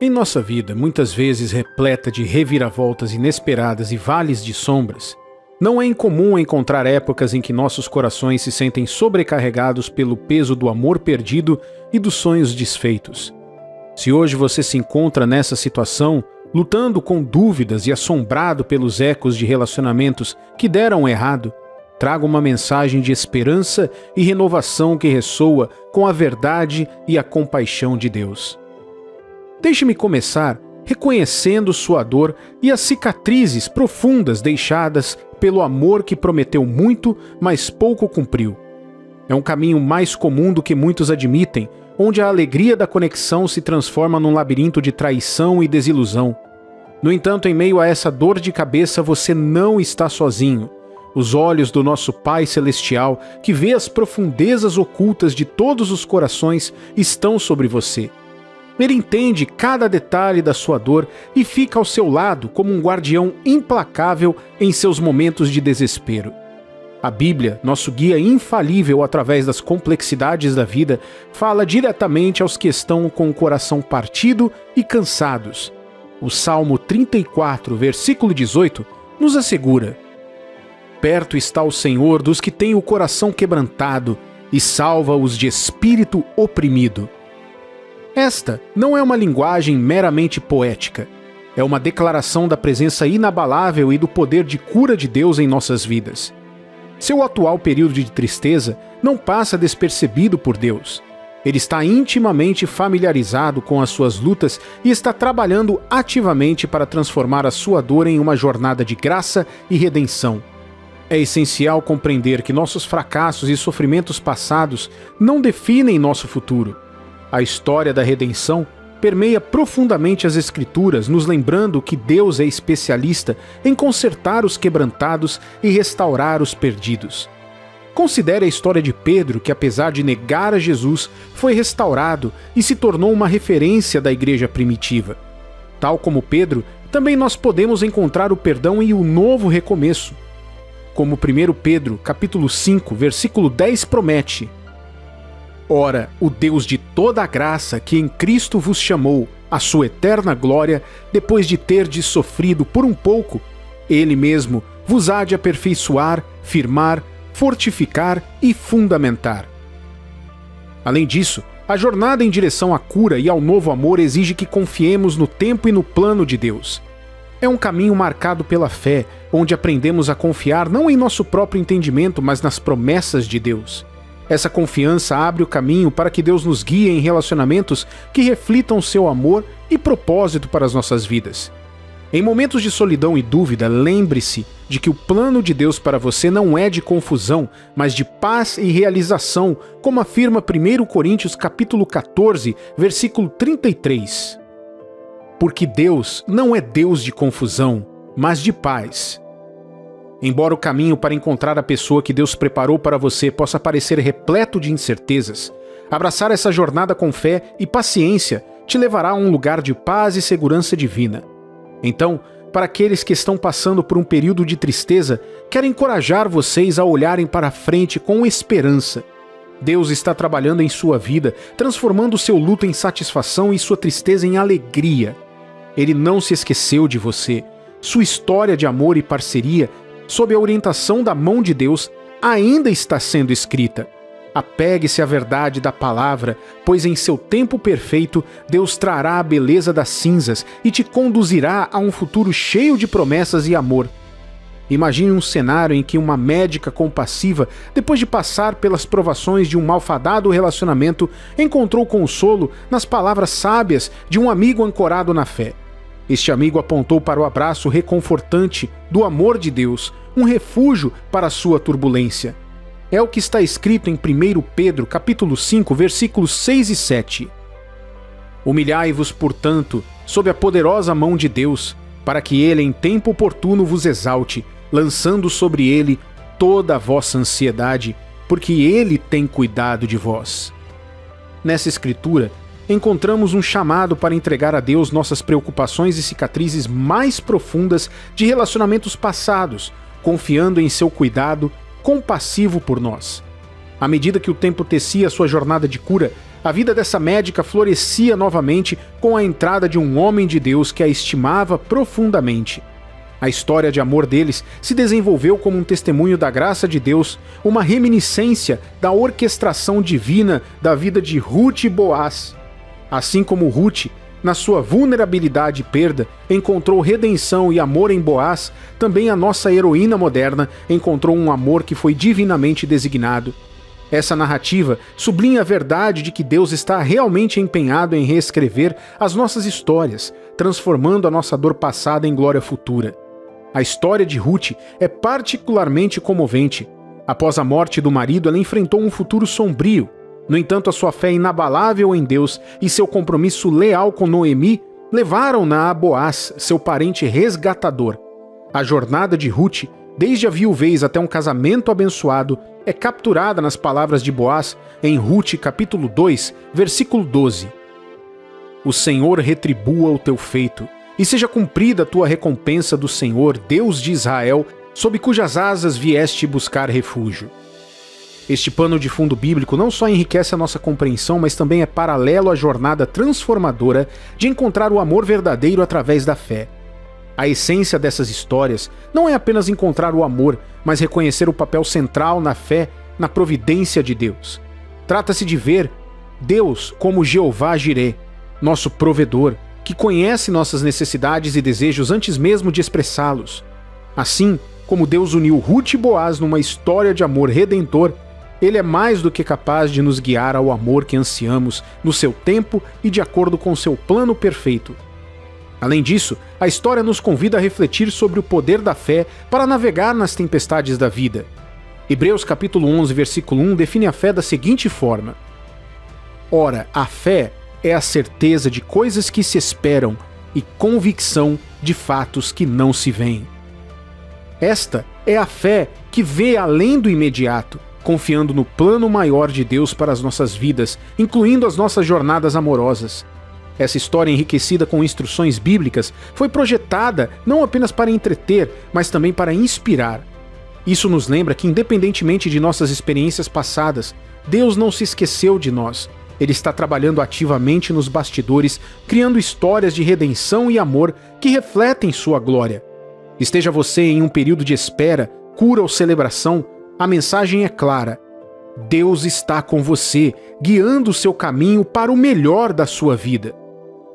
Em nossa vida, muitas vezes repleta de reviravoltas inesperadas e vales de sombras, não é incomum encontrar épocas em que nossos corações se sentem sobrecarregados pelo peso do amor perdido e dos sonhos desfeitos. Se hoje você se encontra nessa situação, lutando com dúvidas e assombrado pelos ecos de relacionamentos que deram errado, trago uma mensagem de esperança e renovação que ressoa com a verdade e a compaixão de Deus. Deixe-me começar reconhecendo sua dor e as cicatrizes profundas deixadas pelo amor que prometeu muito, mas pouco cumpriu. É um caminho mais comum do que muitos admitem, onde a alegria da conexão se transforma num labirinto de traição e desilusão. No entanto, em meio a essa dor de cabeça, você não está sozinho. Os olhos do nosso Pai Celestial, que vê as profundezas ocultas de todos os corações, estão sobre você. Ele entende cada detalhe da sua dor e fica ao seu lado como um guardião implacável em seus momentos de desespero. A Bíblia, nosso guia infalível através das complexidades da vida, fala diretamente aos que estão com o coração partido e cansados. O Salmo 34, versículo 18, nos assegura: perto está o Senhor dos que têm o coração quebrantado e salva-os de espírito oprimido. Esta não é uma linguagem meramente poética. É uma declaração da presença inabalável e do poder de cura de Deus em nossas vidas. Seu atual período de tristeza não passa despercebido por Deus. Ele está intimamente familiarizado com as suas lutas e está trabalhando ativamente para transformar a sua dor em uma jornada de graça e redenção. É essencial compreender que nossos fracassos e sofrimentos passados não definem nosso futuro. A história da redenção permeia profundamente as Escrituras, nos lembrando que Deus é especialista em consertar os quebrantados e restaurar os perdidos. Considere a história de Pedro, que apesar de negar a Jesus, foi restaurado e se tornou uma referência da igreja primitiva. Tal como Pedro, também nós podemos encontrar o perdão e o novo recomeço. Como 1 Pedro, capítulo 5, versículo 10 promete: ora, o Deus de toda a graça que em Cristo vos chamou à sua eterna glória, depois de terdes sofrido por um pouco, Ele mesmo vos há de aperfeiçoar, firmar, fortificar e fundamentar. Além disso, a jornada em direção à cura e ao novo amor exige que confiemos no tempo e no plano de Deus. É um caminho marcado pela fé, onde aprendemos a confiar não em nosso próprio entendimento, mas nas promessas de Deus. Essa confiança abre o caminho para que Deus nos guie em relacionamentos que reflitam seu amor e propósito para as nossas vidas. Em momentos de solidão e dúvida, lembre-se de que o plano de Deus para você não é de confusão, mas de paz e realização, como afirma 1 Coríntios capítulo 14, versículo 33. Porque Deus não é Deus de confusão, mas de paz. Embora o caminho para encontrar a pessoa que Deus preparou para você possa parecer repleto de incertezas, abraçar essa jornada com fé e paciência te levará a um lugar de paz e segurança divina. Então, para aqueles que estão passando por um período de tristeza, quero encorajar vocês a olharem para a frente com esperança. Deus está trabalhando em sua vida, transformando seu luto em satisfação e sua tristeza em alegria. Ele não se esqueceu de você. Sua história de amor e parceria, sob a orientação da mão de Deus, ainda está sendo escrita. Apegue-se à verdade da palavra, pois em seu tempo perfeito, Deus trará a beleza das cinzas e te conduzirá a um futuro cheio de promessas e amor. Imagine um cenário em que uma médica compassiva, depois de passar pelas provações de um malfadado relacionamento, encontrou consolo nas palavras sábias de um amigo ancorado na fé. Este amigo apontou para o abraço reconfortante do amor de Deus, um refúgio para a sua turbulência. É o que está escrito em 1 Pedro, capítulo 5, versículos 6 e 7. Humilhai-vos, portanto, sob a poderosa mão de Deus, para que ele em tempo oportuno vos exalte, lançando sobre ele toda a vossa ansiedade, porque ele tem cuidado de vós. Nessa escritura, encontramos um chamado para entregar a Deus nossas preocupações e cicatrizes mais profundas de relacionamentos passados, confiando em seu cuidado compassivo por nós. À medida que o tempo tecia sua jornada de cura, a vida dessa médica florescia novamente com a entrada de um homem de Deus que a estimava profundamente. A história de amor deles se desenvolveu como um testemunho da graça de Deus, uma reminiscência da orquestração divina da vida de Ruth e Boaz. Assim como Ruth, na sua vulnerabilidade e perda, encontrou redenção e amor em Boaz, também a nossa heroína moderna encontrou um amor que foi divinamente designado. Essa narrativa sublinha a verdade de que Deus está realmente empenhado em reescrever as nossas histórias, transformando a nossa dor passada em glória futura. A história de Ruth é particularmente comovente. Após a morte do marido, ela enfrentou um futuro sombrio. No entanto, a sua fé inabalável em Deus e seu compromisso leal com Noemi levaram-na a Boaz, seu parente resgatador. A jornada de Ruth, desde a viuvez até um casamento abençoado, é capturada nas palavras de Boaz em Ruth capítulo 2, versículo 12. O Senhor retribua o teu feito, e seja cumprida a tua recompensa do Senhor, Deus de Israel, sob cujas asas vieste buscar refúgio. Este pano de fundo bíblico não só enriquece a nossa compreensão, mas também é paralelo à jornada transformadora de encontrar o amor verdadeiro através da fé. A essência dessas histórias não é apenas encontrar o amor, mas reconhecer o papel central na fé, na providência de Deus. Trata-se de ver Deus como Jeová Jireh, nosso provedor, que conhece nossas necessidades e desejos antes mesmo de expressá-los. Assim como Deus uniu Ruth e Boaz numa história de amor redentor, Ele é mais do que capaz de nos guiar ao amor que ansiamos no seu tempo e de acordo com seu plano perfeito. Além disso, a história nos convida a refletir sobre o poder da fé para navegar nas tempestades da vida. Hebreus capítulo 11, versículo 1 define a fé da seguinte forma: Ora, a fé é a certeza de coisas que se esperam e convicção de fatos que não se veem. Esta é a fé que vê além do imediato, confiando no plano maior de Deus para as nossas vidas, incluindo as nossas jornadas amorosas. Essa história enriquecida com instruções bíblicas foi projetada não apenas para entreter, mas também para inspirar. Isso nos lembra que, independentemente de nossas experiências passadas, Deus não se esqueceu de nós. Ele está trabalhando ativamente nos bastidores, criando histórias de redenção e amor que refletem sua glória. Esteja você em um período de espera, cura ou celebração, a mensagem é clara. Deus está com você, guiando o seu caminho para o melhor da sua vida.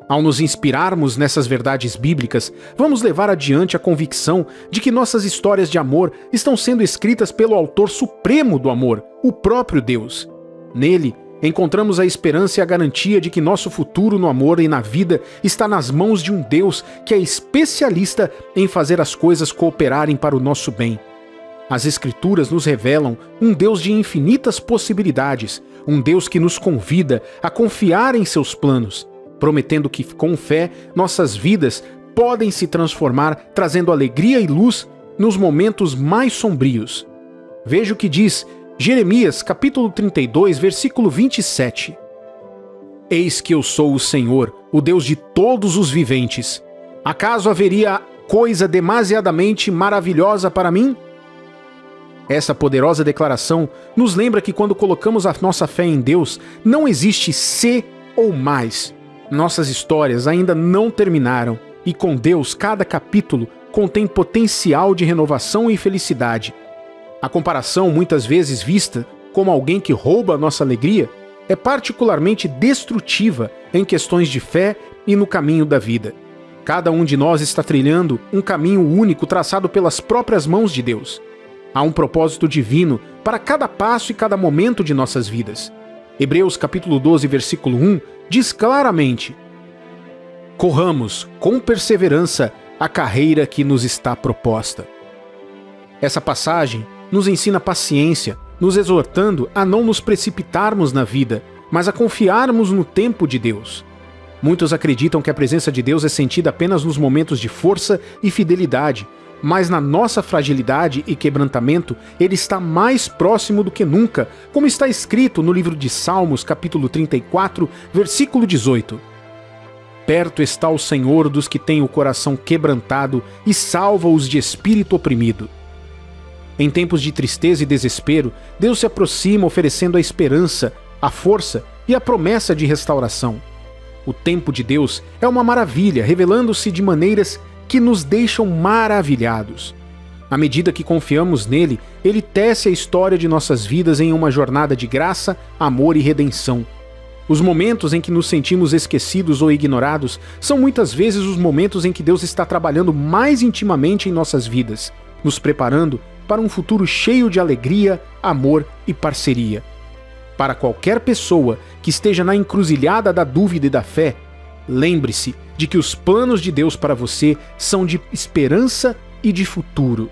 Ao nos inspirarmos nessas verdades bíblicas, vamos levar adiante a convicção de que nossas histórias de amor estão sendo escritas pelo Autor Supremo do amor, o próprio Deus. Nele, encontramos a esperança e a garantia de que nosso futuro no amor e na vida está nas mãos de um Deus que é especialista em fazer as coisas cooperarem para o nosso bem. As Escrituras nos revelam um Deus de infinitas possibilidades, um Deus que nos convida a confiar em seus planos, prometendo que, com fé, nossas vidas podem se transformar, trazendo alegria e luz nos momentos mais sombrios. Veja o que diz Jeremias, capítulo 32, versículo 27. Eis que eu sou o Senhor, o Deus de todos os viventes. Acaso haveria coisa demasiadamente maravilhosa para mim? Essa poderosa declaração nos lembra que quando colocamos a nossa fé em Deus, não existe se ou mais. Nossas histórias ainda não terminaram, e com Deus cada capítulo contém potencial de renovação e felicidade. A comparação, muitas vezes vista como alguém que rouba nossa alegria, é particularmente destrutiva em questões de fé e no caminho da vida. Cada um de nós está trilhando um caminho único traçado pelas próprias mãos de Deus. Há um propósito divino para cada passo e cada momento de nossas vidas. Hebreus capítulo 12, versículo 1 diz claramente: corramos com perseverança a carreira que nos está proposta. Essa passagem nos ensina paciência, nos exortando a não nos precipitarmos na vida, mas a confiarmos no tempo de Deus. Muitos acreditam que a presença de Deus é sentida apenas nos momentos de força e fidelidade, mas na nossa fragilidade e quebrantamento, Ele está mais próximo do que nunca, como está escrito no livro de Salmos, capítulo 34, versículo 18. Perto está o Senhor dos que têm o coração quebrantado e salva-os de espírito oprimido. Em tempos de tristeza e desespero, Deus se aproxima oferecendo a esperança, a força e a promessa de restauração. O tempo de Deus é uma maravilha, revelando-se de maneiras que nos deixam maravilhados. À medida que confiamos nele, ele tece a história de nossas vidas em uma jornada de graça, amor e redenção. Os momentos em que nos sentimos esquecidos ou ignorados são muitas vezes os momentos em que Deus está trabalhando mais intimamente em nossas vidas, nos preparando para um futuro cheio de alegria, amor e parceria. Para qualquer pessoa que esteja na encruzilhada da dúvida e da fé, lembre-se de que os planos de Deus para você são de esperança e de futuro.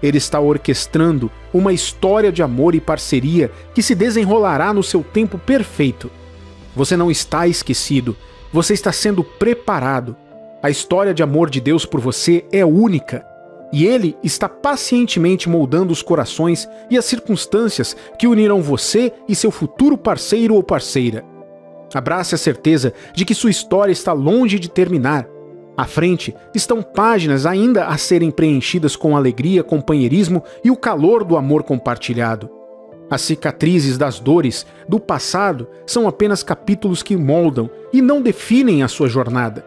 Ele está orquestrando uma história de amor e parceria que se desenrolará no seu tempo perfeito. Você não está esquecido, você está sendo preparado. A história de amor de Deus por você é única. E Ele está pacientemente moldando os corações e as circunstâncias que unirão você e seu futuro parceiro ou parceira. Abrace a certeza de que sua história está longe de terminar. À frente estão páginas ainda a serem preenchidas com alegria, companheirismo e o calor do amor compartilhado. As cicatrizes das dores do passado são apenas capítulos que moldam e não definem a sua jornada.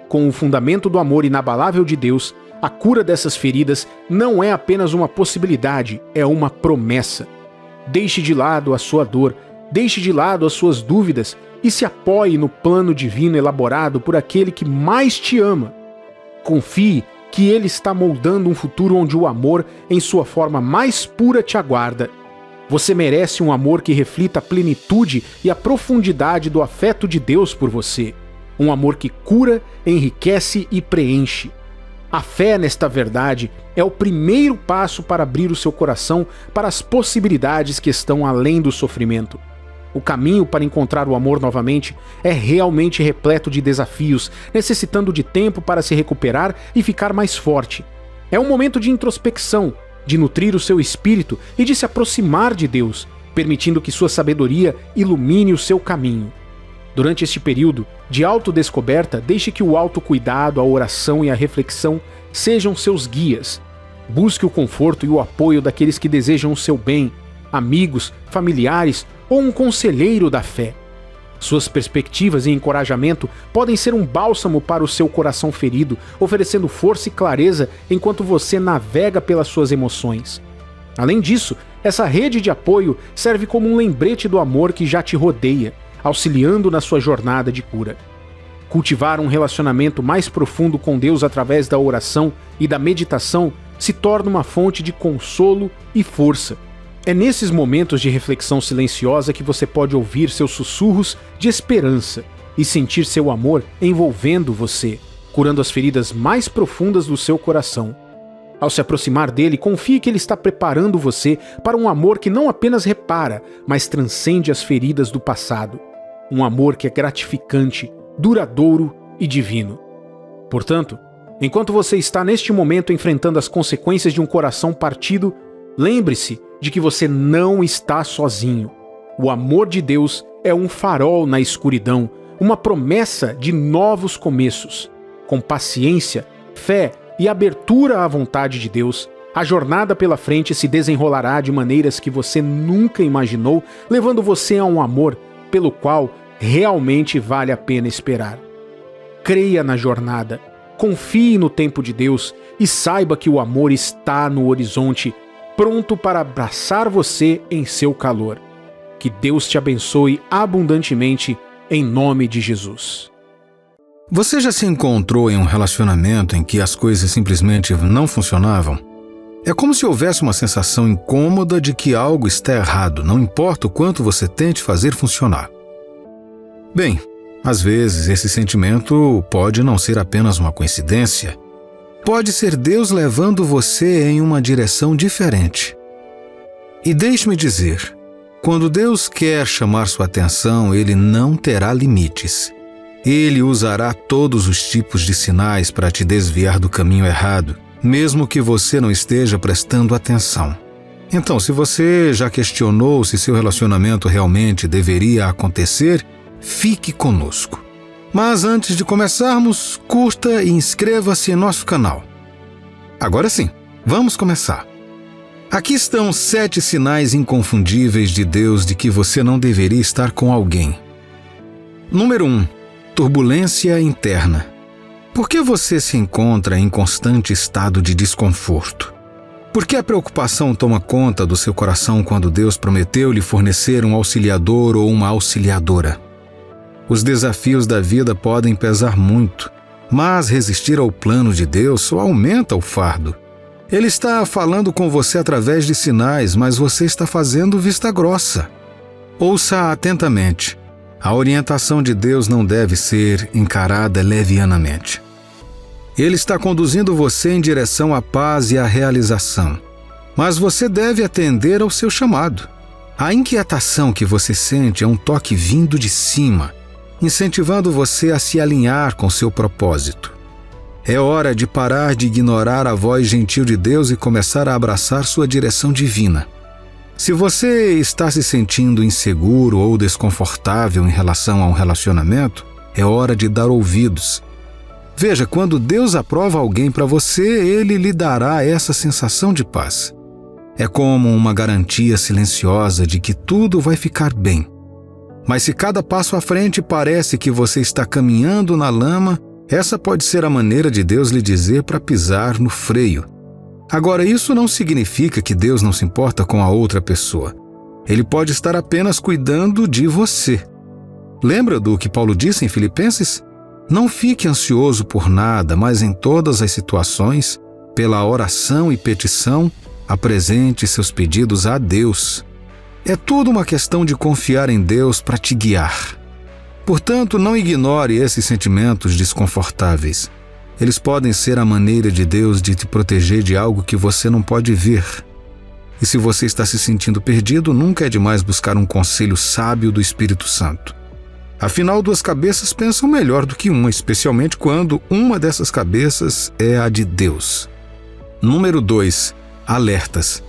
Com o fundamento do amor inabalável de Deus, a cura dessas feridas não é apenas uma possibilidade, é uma promessa. Deixe de lado a sua dor, deixe de lado as suas dúvidas e se apoie no plano divino elaborado por aquele que mais te ama. Confie que ele está moldando um futuro onde o amor, em sua forma mais pura, te aguarda. Você merece um amor que reflita a plenitude e a profundidade do afeto de Deus por você. Um amor que cura, enriquece e preenche. A fé nesta verdade é o primeiro passo para abrir o seu coração para as possibilidades que estão além do sofrimento. O caminho para encontrar o amor novamente é realmente repleto de desafios, necessitando de tempo para se recuperar e ficar mais forte. É um momento de introspecção, de nutrir o seu espírito e de se aproximar de Deus, permitindo que sua sabedoria ilumine o seu caminho. Durante este período de autodescoberta, deixe que o autocuidado, a oração e a reflexão sejam seus guias. Busque o conforto e o apoio daqueles que desejam o seu bem, amigos, familiares ou um conselheiro da fé. Suas perspectivas e encorajamento podem ser um bálsamo para o seu coração ferido, oferecendo força e clareza enquanto você navega pelas suas emoções. Além disso, essa rede de apoio serve como um lembrete do amor que já te rodeia, auxiliando na sua jornada de cura. Cultivar um relacionamento mais profundo com Deus através da oração e da meditação se torna uma fonte de consolo e força. É nesses momentos de reflexão silenciosa que você pode ouvir seus sussurros de esperança e sentir seu amor envolvendo você, curando as feridas mais profundas do seu coração. Ao se aproximar dele, confie que ele está preparando você para um amor que não apenas repara, mas transcende as feridas do passado. Um amor que é gratificante, duradouro e divino. Portanto, enquanto você está neste momento enfrentando as consequências de um coração partido, lembre-se de que você não está sozinho. O amor de Deus é um farol na escuridão, uma promessa de novos começos. Com paciência, fé e abertura à vontade de Deus, a jornada pela frente se desenrolará de maneiras que você nunca imaginou, levando você a um amor pelo qual realmente vale a pena esperar. Creia na jornada, confie no tempo de Deus e saiba que o amor está no horizonte, pronto para abraçar você em seu calor. Que Deus te abençoe abundantemente, em nome de Jesus. Você já se encontrou em um relacionamento em que as coisas simplesmente não funcionavam? É como se houvesse uma sensação incômoda de que algo está errado, não importa o quanto você tente fazer funcionar. Bem, às vezes esse sentimento pode não ser apenas uma coincidência. Pode ser Deus levando você em uma direção diferente. E deixe-me dizer, quando Deus quer chamar sua atenção, Ele não terá limites. Ele usará todos os tipos de sinais para te desviar do caminho errado, mesmo que você não esteja prestando atenção. Então, se você já questionou se seu relacionamento realmente deveria acontecer, fique conosco. Mas antes de começarmos, curta e inscreva-se em nosso canal. Agora sim, vamos começar. Aqui estão 7 sinais inconfundíveis de Deus de que você não deveria estar com alguém. Número 1. Turbulência interna. Por que você se encontra em constante estado de desconforto? Por que a preocupação toma conta do seu coração quando Deus prometeu lhe fornecer um auxiliador ou uma auxiliadora? Os desafios da vida podem pesar muito, mas resistir ao plano de Deus só aumenta o fardo. Ele está falando com você através de sinais, mas você está fazendo vista grossa. Ouça atentamente. A orientação de Deus não deve ser encarada levianamente. Ele está conduzindo você em direção à paz e à realização. Mas você deve atender ao seu chamado. A inquietação que você sente é um toque vindo de cima, incentivando você a se alinhar com seu propósito. É hora de parar de ignorar a voz gentil de Deus e começar a abraçar sua direção divina. Se você está se sentindo inseguro ou desconfortável em relação a um relacionamento, é hora de dar ouvidos. Veja, quando Deus aprova alguém para você, Ele lhe dará essa sensação de paz. É como uma garantia silenciosa de que tudo vai ficar bem. Mas se cada passo à frente parece que você está caminhando na lama, essa pode ser a maneira de Deus lhe dizer para pisar no freio. Agora, isso não significa que Deus não se importa com a outra pessoa. Ele pode estar apenas cuidando de você. Lembra do que Paulo disse em Filipenses? Não fique ansioso por nada, mas em todas as situações, pela oração e petição, apresente seus pedidos a Deus. É tudo uma questão de confiar em Deus para te guiar. Portanto, não ignore esses sentimentos desconfortáveis. Eles podem ser a maneira de Deus de te proteger de algo que você não pode ver. E se você está se sentindo perdido, nunca é demais buscar um conselho sábio do Espírito Santo. Afinal, 2 cabeças pensam melhor do que uma, especialmente quando uma dessas cabeças é a de Deus. Número 2. Alertas.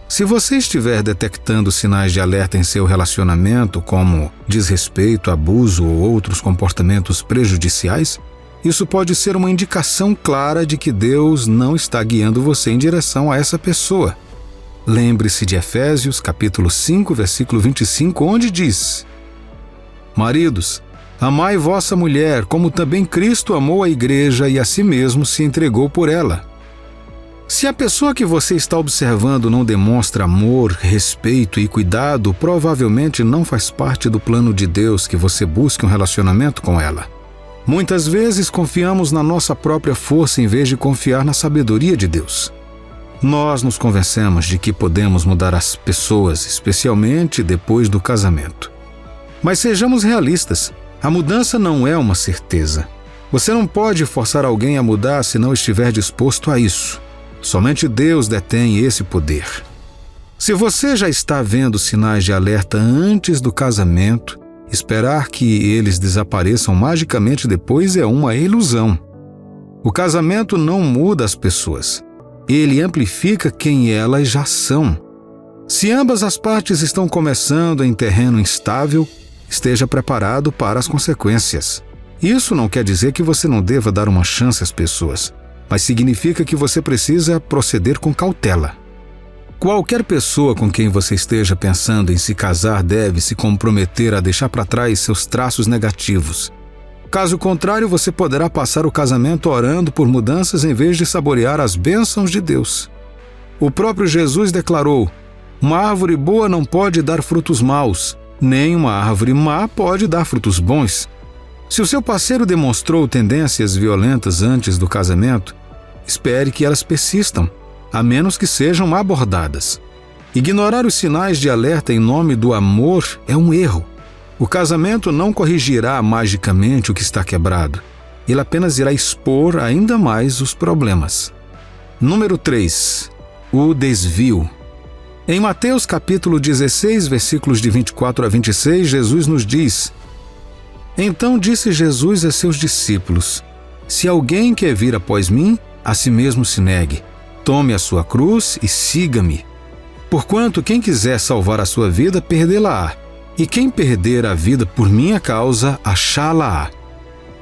Se você estiver detectando sinais de alerta em seu relacionamento, como desrespeito, abuso ou outros comportamentos prejudiciais, isso pode ser uma indicação clara de que Deus não está guiando você em direção a essa pessoa. Lembre-se de Efésios, capítulo 5, versículo 25, onde diz: Maridos, amai vossa mulher, como também Cristo amou a igreja e a si mesmo se entregou por ela. Se a pessoa que você está observando não demonstra amor, respeito e cuidado, provavelmente não faz parte do plano de Deus que você busque um relacionamento com ela. Muitas vezes confiamos na nossa própria força em vez de confiar na sabedoria de Deus. Nós nos convencemos de que podemos mudar as pessoas, especialmente depois do casamento. Mas sejamos realistas, a mudança não é uma certeza. Você não pode forçar alguém a mudar se não estiver disposto a isso. Somente Deus detém esse poder. Se você já está vendo sinais de alerta antes do casamento, esperar que eles desapareçam magicamente depois é uma ilusão. O casamento não muda as pessoas. Ele amplifica quem elas já são. Se ambas as partes estão começando em terreno instável, esteja preparado para as consequências. Isso não quer dizer que você não deva dar uma chance às pessoas, mas significa que você precisa proceder com cautela. Qualquer pessoa com quem você esteja pensando em se casar deve se comprometer a deixar para trás seus traços negativos. Caso contrário, você poderá passar o casamento orando por mudanças em vez de saborear as bênçãos de Deus. O próprio Jesus declarou: uma árvore boa não pode dar frutos maus, nem uma árvore má pode dar frutos bons. Se o seu parceiro demonstrou tendências violentas antes do casamento, espere que elas persistam, a menos que sejam abordadas. Ignorar os sinais de alerta em nome do amor é um erro. O casamento não corrigirá magicamente o que está quebrado. Ele apenas irá expor ainda mais os problemas. Número 3. O desvio. Em Mateus capítulo 16, versículos de 24 a 26, Jesus nos diz: Então disse Jesus a seus discípulos: Se alguém quer vir após mim, a si mesmo se negue. Tome a sua cruz e siga-me. Porquanto quem quiser salvar a sua vida, perdê-la-á. E quem perder a vida por minha causa, achá-la-á.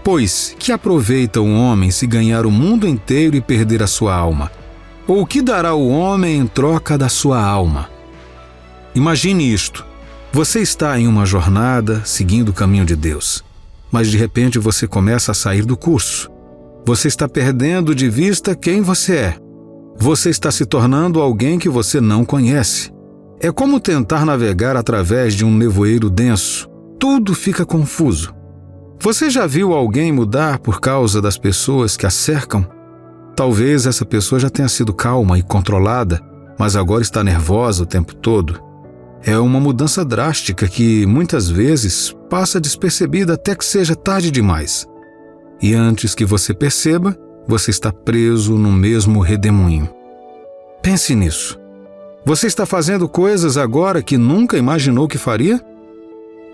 Pois, que aproveita um homem se ganhar o mundo inteiro e perder a sua alma? Ou o que dará o homem em troca da sua alma? Imagine isto. Você está em uma jornada, seguindo o caminho de Deus, mas de repente você começa a sair do curso. Você está perdendo de vista quem você é. Você está se tornando alguém que você não conhece. É como tentar navegar através de um nevoeiro denso. Tudo fica confuso. Você já viu alguém mudar por causa das pessoas que a cercam? Talvez essa pessoa já tenha sido calma e controlada, mas agora está nervosa o tempo todo. É uma mudança drástica que, muitas vezes, passa despercebida até que seja tarde demais. E antes que você perceba, você está preso no mesmo redemoinho. Pense nisso. Você está fazendo coisas agora que nunca imaginou que faria?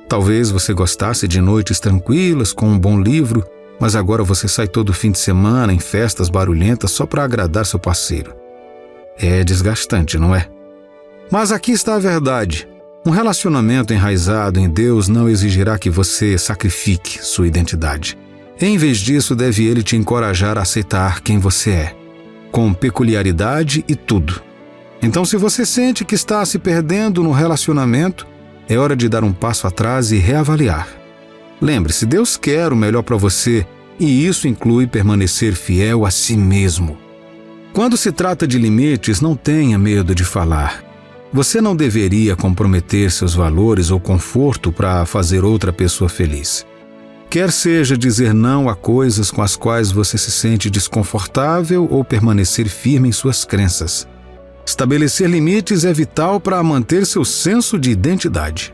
Talvez você gostasse de noites tranquilas com um bom livro, mas agora você sai todo fim de semana em festas barulhentas só para agradar seu parceiro. É desgastante, não é? Mas aqui está a verdade. Um relacionamento enraizado em Deus não exigirá que você sacrifique sua identidade. Em vez disso, deve ele te encorajar a aceitar quem você é, com peculiaridade e tudo. Então, se você sente que está se perdendo no relacionamento, é hora de dar um passo atrás e reavaliar. Lembre-se, Deus quer o melhor para você, e isso inclui permanecer fiel a si mesmo. Quando se trata de limites, não tenha medo de falar. Você não deveria comprometer seus valores ou conforto para fazer outra pessoa feliz. Quer seja dizer não a coisas com as quais você se sente desconfortável ou permanecer firme em suas crenças. Estabelecer limites é vital para manter seu senso de identidade.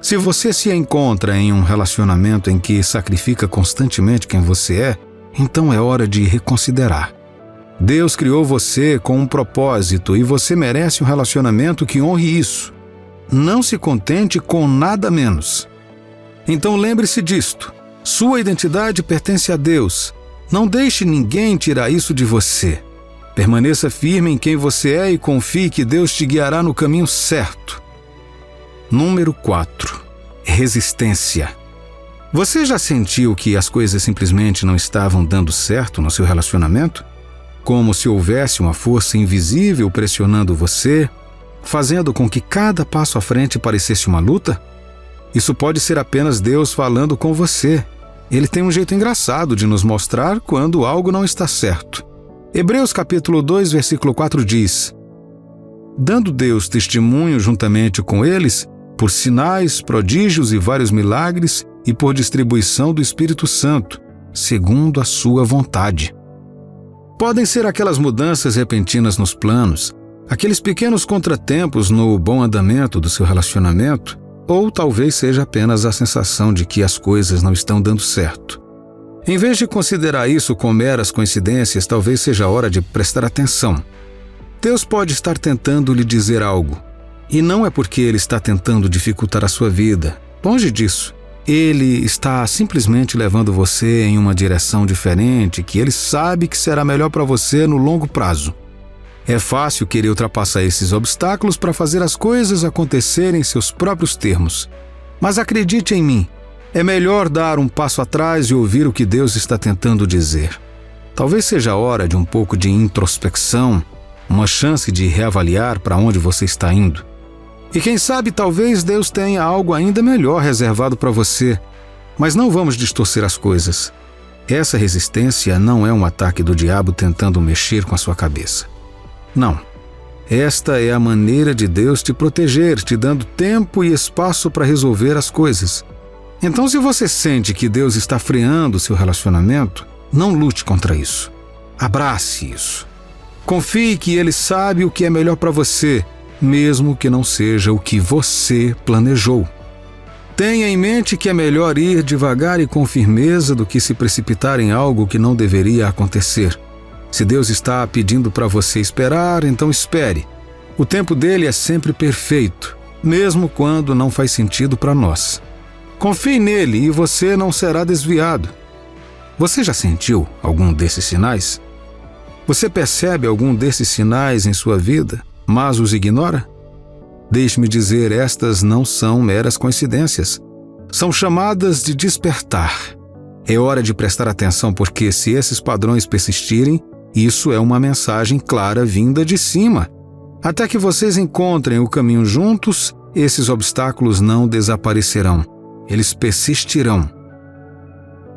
Se você se encontra em um relacionamento em que sacrifica constantemente quem você é, então é hora de reconsiderar. Deus criou você com um propósito e você merece um relacionamento que honre isso. Não se contente com nada menos. Então lembre-se disto. Sua identidade pertence a Deus. Não deixe ninguém tirar isso de você. Permaneça firme em quem você é e confie que Deus te guiará no caminho certo. Número 4. Resistência. Você já sentiu que as coisas simplesmente não estavam dando certo no seu relacionamento? Como se houvesse uma força invisível pressionando você, fazendo com que cada passo à frente parecesse uma luta? Isso pode ser apenas Deus falando com você. Ele tem um jeito engraçado de nos mostrar quando algo não está certo. Hebreus capítulo 2, versículo 4 diz: dando Deus testemunho juntamente com eles, por sinais, prodígios e vários milagres, e por distribuição do Espírito Santo, segundo a sua vontade. Podem ser aquelas mudanças repentinas nos planos, aqueles pequenos contratempos no bom andamento do seu relacionamento, ou talvez seja apenas a sensação de que as coisas não estão dando certo. Em vez de considerar isso como meras coincidências, talvez seja a hora de prestar atenção. Deus pode estar tentando lhe dizer algo, e não é porque Ele está tentando dificultar a sua vida. Longe disso. Ele está simplesmente levando você em uma direção diferente que Ele sabe que será melhor para você no longo prazo. É fácil querer ultrapassar esses obstáculos para fazer as coisas acontecerem em seus próprios termos. Mas acredite em mim, é melhor dar um passo atrás e ouvir o que Deus está tentando dizer. Talvez seja a hora de um pouco de introspecção, uma chance de reavaliar para onde você está indo. E quem sabe talvez Deus tenha algo ainda melhor reservado para você. Mas não vamos distorcer as coisas. Essa resistência não é um ataque do diabo tentando mexer com a sua cabeça. Não. Esta é a maneira de Deus te proteger, te dando tempo e espaço para resolver as coisas. Então, se você sente que Deus está freando seu relacionamento, não lute contra isso. Abrace isso. Confie que Ele sabe o que é melhor para você, mesmo que não seja o que você planejou. Tenha em mente que é melhor ir devagar e com firmeza do que se precipitar em algo que não deveria acontecer. Se Deus está pedindo para você esperar, então espere. O tempo dele é sempre perfeito, mesmo quando não faz sentido para nós. Confie nele e você não será desviado. Você já sentiu algum desses sinais? Você percebe algum desses sinais em sua vida, mas os ignora? Deixe-me dizer, estas não são meras coincidências. São chamadas de despertar. É hora de prestar atenção porque, se esses padrões persistirem, Isso é uma mensagem clara vinda de cima. Até que vocês encontrem o caminho juntos, esses obstáculos não desaparecerão. Eles persistirão.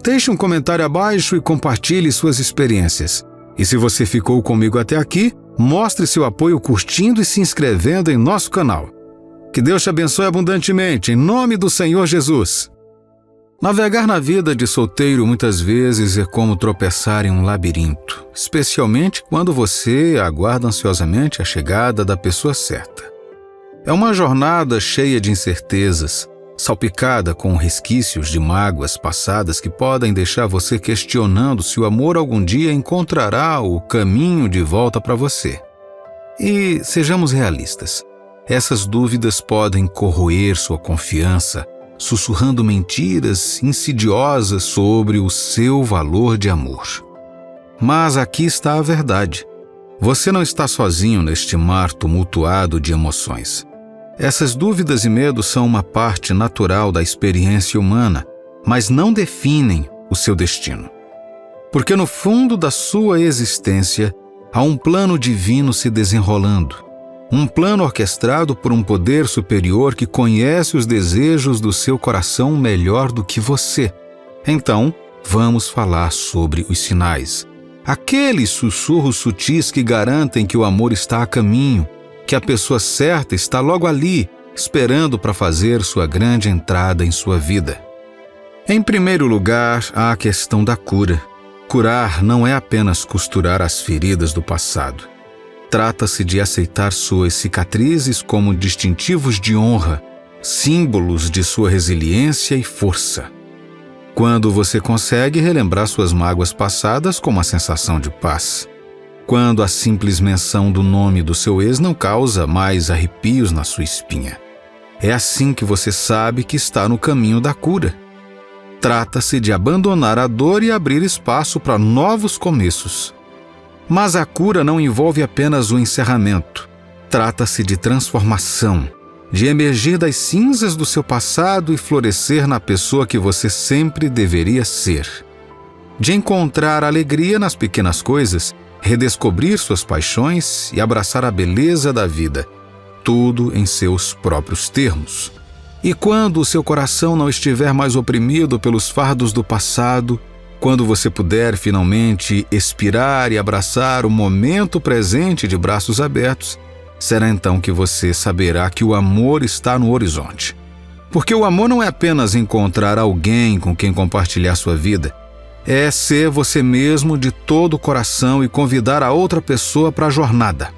Deixe um comentário abaixo e compartilhe suas experiências. E se você ficou comigo até aqui, mostre seu apoio curtindo e se inscrevendo em nosso canal. Que Deus te abençoe abundantemente, em nome do Senhor Jesus. Navegar na vida de solteiro muitas vezes é como tropeçar em um labirinto, especialmente quando você aguarda ansiosamente a chegada da pessoa certa. É uma jornada cheia de incertezas, salpicada com resquícios de mágoas passadas que podem deixar você questionando se o amor algum dia encontrará o caminho de volta para você. E sejamos realistas, essas dúvidas podem corroer sua confiança, sussurrando mentiras insidiosas sobre o seu valor de amor. Mas aqui está a verdade. Você não está sozinho neste mar tumultuado de emoções. Essas dúvidas e medos são uma parte natural da experiência humana, mas não definem o seu destino. Porque no fundo da sua existência há um plano divino se desenrolando, um plano orquestrado por um poder superior que conhece os desejos do seu coração melhor do que você. Então, vamos falar sobre os sinais. Aqueles sussurros sutis que garantem que o amor está a caminho, que a pessoa certa está logo ali, esperando para fazer sua grande entrada em sua vida. Em primeiro lugar, há a questão da cura. Curar não é apenas costurar as feridas do passado. Trata-se de aceitar suas cicatrizes como distintivos de honra, símbolos de sua resiliência e força. Quando você consegue relembrar suas mágoas passadas com uma sensação de paz. Quando a simples menção do nome do seu ex não causa mais arrepios na sua espinha. É assim que você sabe que está no caminho da cura. Trata-se de abandonar a dor e abrir espaço para novos começos. Mas a cura não envolve apenas o encerramento. Trata-se de transformação, de emergir das cinzas do seu passado e florescer na pessoa que você sempre deveria ser. De encontrar alegria nas pequenas coisas, redescobrir suas paixões e abraçar a beleza da vida, tudo em seus próprios termos. E quando o seu coração não estiver mais oprimido pelos fardos do passado, quando você puder finalmente expirar e abraçar o momento presente de braços abertos, será então que você saberá que o amor está no horizonte. Porque o amor não é apenas encontrar alguém com quem compartilhar sua vida, é ser você mesmo de todo o coração e convidar a outra pessoa para a jornada.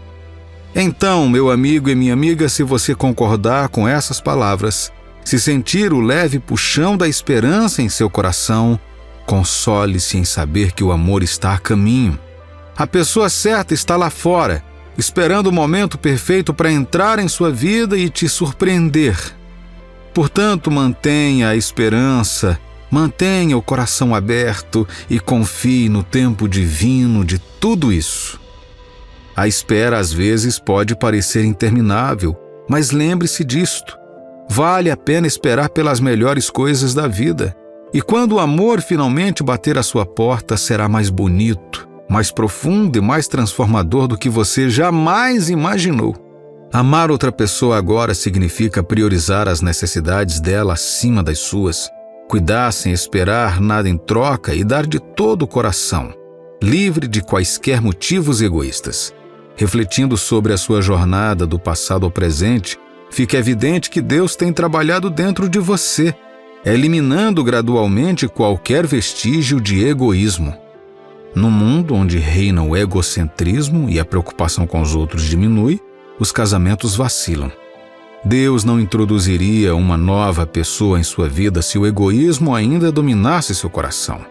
Então, meu amigo e minha amiga, se você concordar com essas palavras, se sentir o leve puxão da esperança em seu coração, console-se em saber que o amor está a caminho. A pessoa certa está lá fora, esperando o momento perfeito para entrar em sua vida e te surpreender. Portanto, mantenha a esperança, mantenha o coração aberto e confie no tempo divino de tudo isso. A espera às vezes pode parecer interminável, mas lembre-se disto. Vale a pena esperar pelas melhores coisas da vida. E quando o amor finalmente bater à sua porta, será mais bonito, mais profundo e mais transformador do que você jamais imaginou. Amar outra pessoa agora significa priorizar as necessidades dela acima das suas, cuidar sem esperar nada em troca e dar de todo o coração, livre de quaisquer motivos egoístas. Refletindo sobre a sua jornada do passado ao presente, fica evidente que Deus tem trabalhado dentro de você, eliminando gradualmente qualquer vestígio de egoísmo. No mundo onde reina o egocentrismo e a preocupação com os outros diminui, os casamentos vacilam. Deus não introduziria uma nova pessoa em sua vida se o egoísmo ainda dominasse seu coração.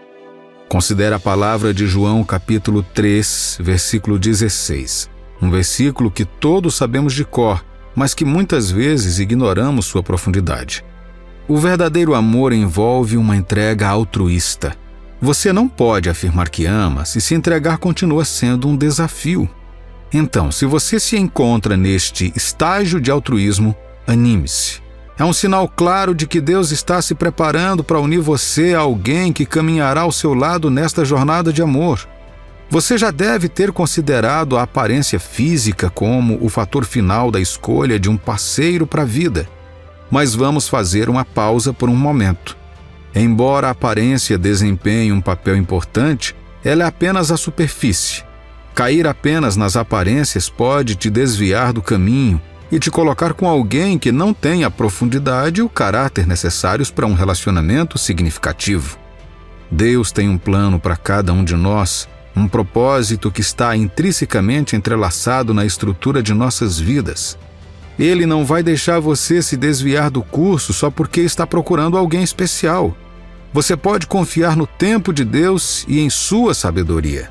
Considere a palavra de João capítulo 3, versículo 16, um versículo que todos sabemos de cor, mas que muitas vezes ignoramos sua profundidade. O verdadeiro amor envolve uma entrega altruísta. Você não pode afirmar que ama se entregar continua sendo um desafio. Então, se você se encontra neste estágio de altruísmo, anime-se. É um sinal claro de que Deus está se preparando para unir você a alguém que caminhará ao seu lado nesta jornada de amor. Você já deve ter considerado a aparência física como o fator final da escolha de um parceiro para a vida. Mas vamos fazer uma pausa por um momento. Embora a aparência desempenhe um papel importante, ela é apenas a superfície. Cair apenas nas aparências pode te desviar do caminho e te colocar com alguém que não tem a profundidade e o caráter necessários para um relacionamento significativo. Deus tem um plano para cada um de nós, um propósito que está intrinsecamente entrelaçado na estrutura de nossas vidas. Ele não vai deixar você se desviar do curso só porque está procurando alguém especial. Você pode confiar no tempo de Deus e em sua sabedoria.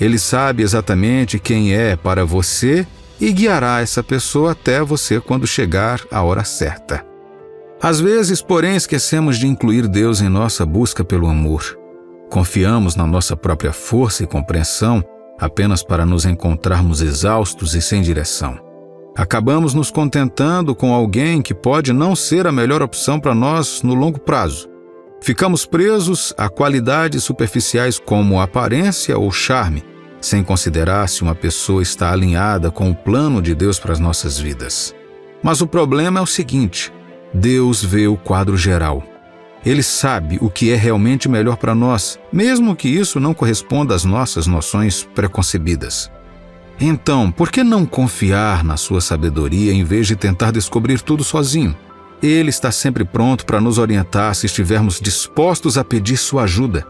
Ele sabe exatamente quem é para você e guiará essa pessoa até você quando chegar a hora certa. Às vezes, porém, esquecemos de incluir Deus em nossa busca pelo amor. Confiamos na nossa própria força e compreensão apenas para nos encontrarmos exaustos e sem direção. Acabamos nos contentando com alguém que pode não ser a melhor opção para nós no longo prazo. Ficamos presos a qualidades superficiais como aparência ou charme, sem considerar se uma pessoa está alinhada com o plano de Deus para as nossas vidas. Mas o problema é o seguinte: Deus vê o quadro geral. Ele sabe o que é realmente melhor para nós, mesmo que isso não corresponda às nossas noções preconcebidas. Então, por que não confiar na sua sabedoria em vez de tentar descobrir tudo sozinho? Ele está sempre pronto para nos orientar se estivermos dispostos a pedir sua ajuda.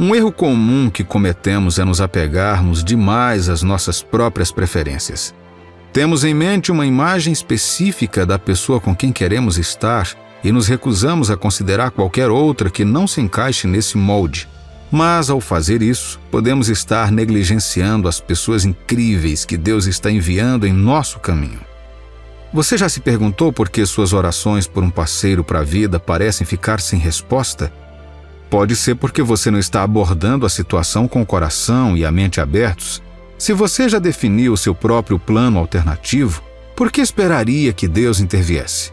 Um erro comum que cometemos é nos apegarmos demais às nossas próprias preferências. Temos em mente uma imagem específica da pessoa com quem queremos estar e nos recusamos a considerar qualquer outra que não se encaixe nesse molde. Mas, ao fazer isso, podemos estar negligenciando as pessoas incríveis que Deus está enviando em nosso caminho. Você já se perguntou por que suas orações por um parceiro para a vida parecem ficar sem resposta? Pode ser porque você não está abordando a situação com o coração e a mente abertos. Se você já definiu o seu próprio plano alternativo, por que esperaria que Deus interviesse?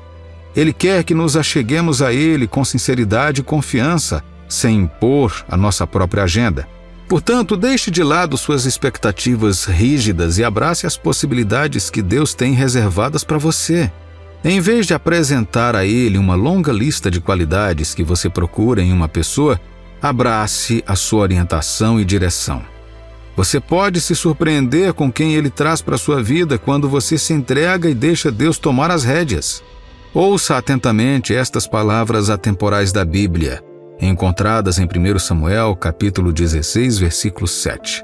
Ele quer que nos acheguemos a Ele com sinceridade e confiança, sem impor a nossa própria agenda. Portanto, deixe de lado suas expectativas rígidas e abrace as possibilidades que Deus tem reservadas para você. Em vez de apresentar a Ele uma longa lista de qualidades que você procura em uma pessoa, abrace a sua orientação e direção. Você pode se surpreender com quem Ele traz para a sua vida quando você se entrega e deixa Deus tomar as rédeas. Ouça atentamente estas palavras atemporais da Bíblia, encontradas em 1 Samuel, capítulo 16, versículo 7.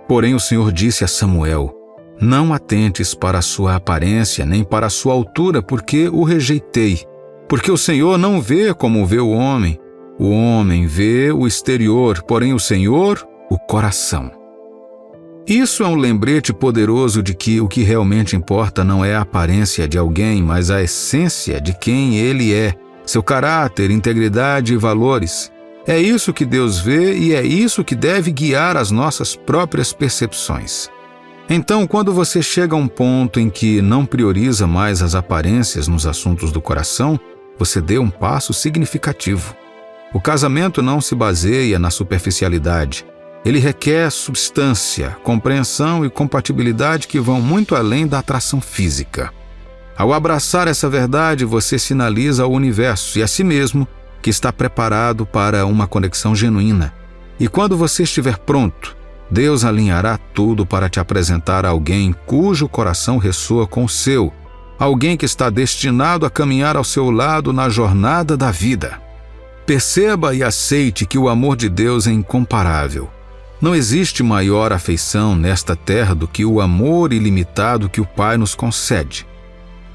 Porém o Senhor disse a Samuel: não atentes para a sua aparência, nem para a sua altura, porque o rejeitei. Porque o Senhor não vê como vê o homem vê o exterior, porém o Senhor, o coração. Isso é um lembrete poderoso de que o que realmente importa não é a aparência de alguém, mas a essência de quem ele é, seu caráter, integridade e valores. É isso que Deus vê e é isso que deve guiar as nossas próprias percepções. Então, quando você chega a um ponto em que não prioriza mais as aparências nos assuntos do coração, você deu um passo significativo. O casamento não se baseia na superficialidade. Ele requer substância, compreensão e compatibilidade que vão muito além da atração física. Ao abraçar essa verdade, você sinaliza ao universo e a si mesmo que está preparado para uma conexão genuína. E quando você estiver pronto, Deus alinhará tudo para te apresentar alguém cujo coração ressoa com o seu, alguém que está destinado a caminhar ao seu lado na jornada da vida. Perceba e aceite que o amor de Deus é incomparável. Não existe maior afeição nesta terra do que o amor ilimitado que o Pai nos concede.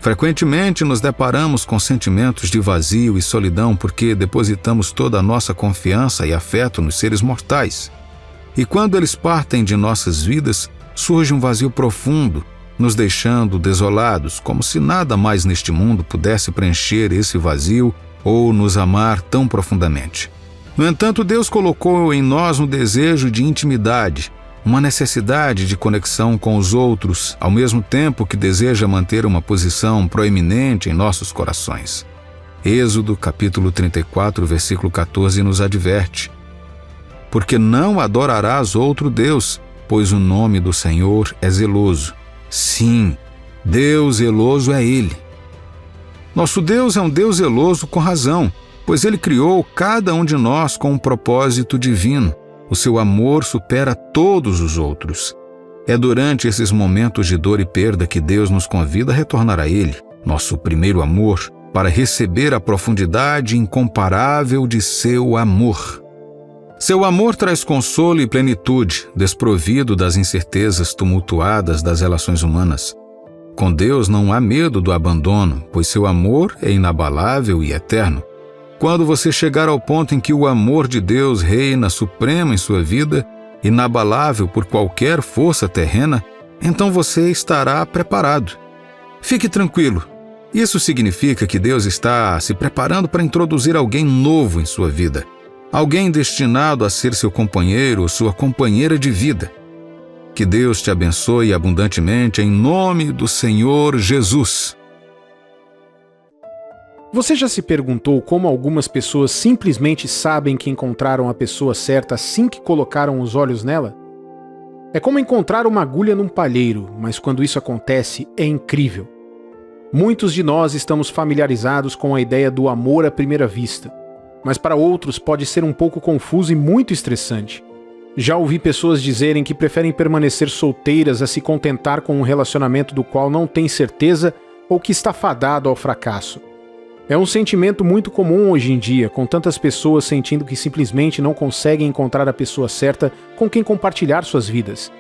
Frequentemente nos deparamos com sentimentos de vazio e solidão porque depositamos toda a nossa confiança e afeto nos seres mortais. E quando eles partem de nossas vidas, surge um vazio profundo, nos deixando desolados, como se nada mais neste mundo pudesse preencher esse vazio ou nos amar tão profundamente. No entanto, Deus colocou em nós um desejo de intimidade, uma necessidade de conexão com os outros, ao mesmo tempo que deseja manter uma posição proeminente em nossos corações. Êxodo, capítulo 34, versículo 14, nos adverte: porque não adorarás outro Deus, pois o nome do Senhor é zeloso. Sim, Deus zeloso é Ele. Nosso Deus é um Deus zeloso com razão, pois Ele criou cada um de nós com um propósito divino. O seu amor supera todos os outros. É durante esses momentos de dor e perda que Deus nos convida a retornar a Ele, nosso primeiro amor, para receber a profundidade incomparável de seu amor. Seu amor traz consolo e plenitude, desprovido das incertezas tumultuadas das relações humanas. Com Deus não há medo do abandono, pois seu amor é inabalável e eterno. Quando você chegar ao ponto em que o amor de Deus reina supremo em sua vida, inabalável por qualquer força terrena, então você estará preparado. Fique tranquilo. Isso significa que Deus está se preparando para introduzir alguém novo em sua vida. Alguém destinado a ser seu companheiro ou sua companheira de vida. Que Deus te abençoe abundantemente em nome do Senhor Jesus. Você já se perguntou como algumas pessoas simplesmente sabem que encontraram a pessoa certa assim que colocaram os olhos nela? É como encontrar uma agulha num palheiro, mas quando isso acontece, é incrível. Muitos de nós estamos familiarizados com a ideia do amor à primeira vista, mas para outros pode ser um pouco confuso e muito estressante. Já ouvi pessoas dizerem que preferem permanecer solteiras a se contentar com um relacionamento do qual não tem certeza ou que está fadado ao fracasso. É um sentimento muito comum hoje em dia, com tantas pessoas sentindo que simplesmente não conseguem encontrar a pessoa certa com quem compartilhar suas vidas.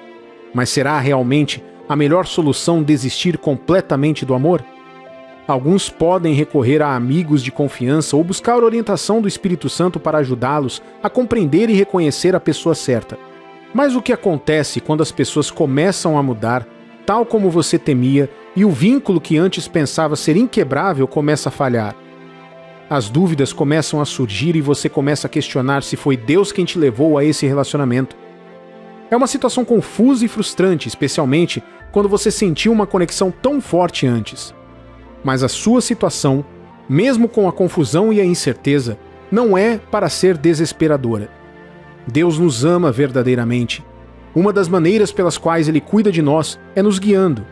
Mas será realmente a melhor solução desistir completamente do amor? Alguns podem recorrer a amigos de confiança ou buscar orientação do Espírito Santo para ajudá-los a compreender e reconhecer a pessoa certa. Mas o que acontece quando as pessoas começam a mudar, tal como você temia, e o vínculo que antes pensava ser inquebrável começa a falhar? As dúvidas começam a surgir e você começa a questionar se foi Deus quem te levou a esse relacionamento. É uma situação confusa e frustrante, especialmente quando você sentiu uma conexão tão forte antes. Mas a sua situação, mesmo com a confusão e a incerteza, não é para ser desesperadora. Deus nos ama verdadeiramente. Uma das maneiras pelas quais Ele cuida de nós é nos guiando.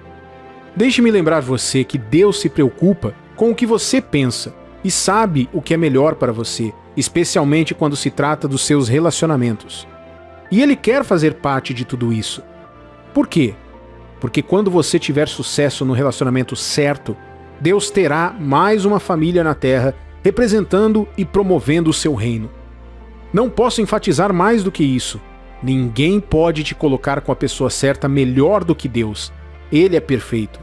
Deixe-me lembrar você que Deus se preocupa com o que você pensa e sabe o que é melhor para você, especialmente quando se trata dos seus relacionamentos. E Ele quer fazer parte de tudo isso. Por quê? Porque quando você tiver sucesso no relacionamento certo, Deus terá mais uma família na terra, representando e promovendo o seu reino. Não posso enfatizar mais do que isso. Ninguém pode te colocar com a pessoa certa melhor do que Deus. Ele é perfeito.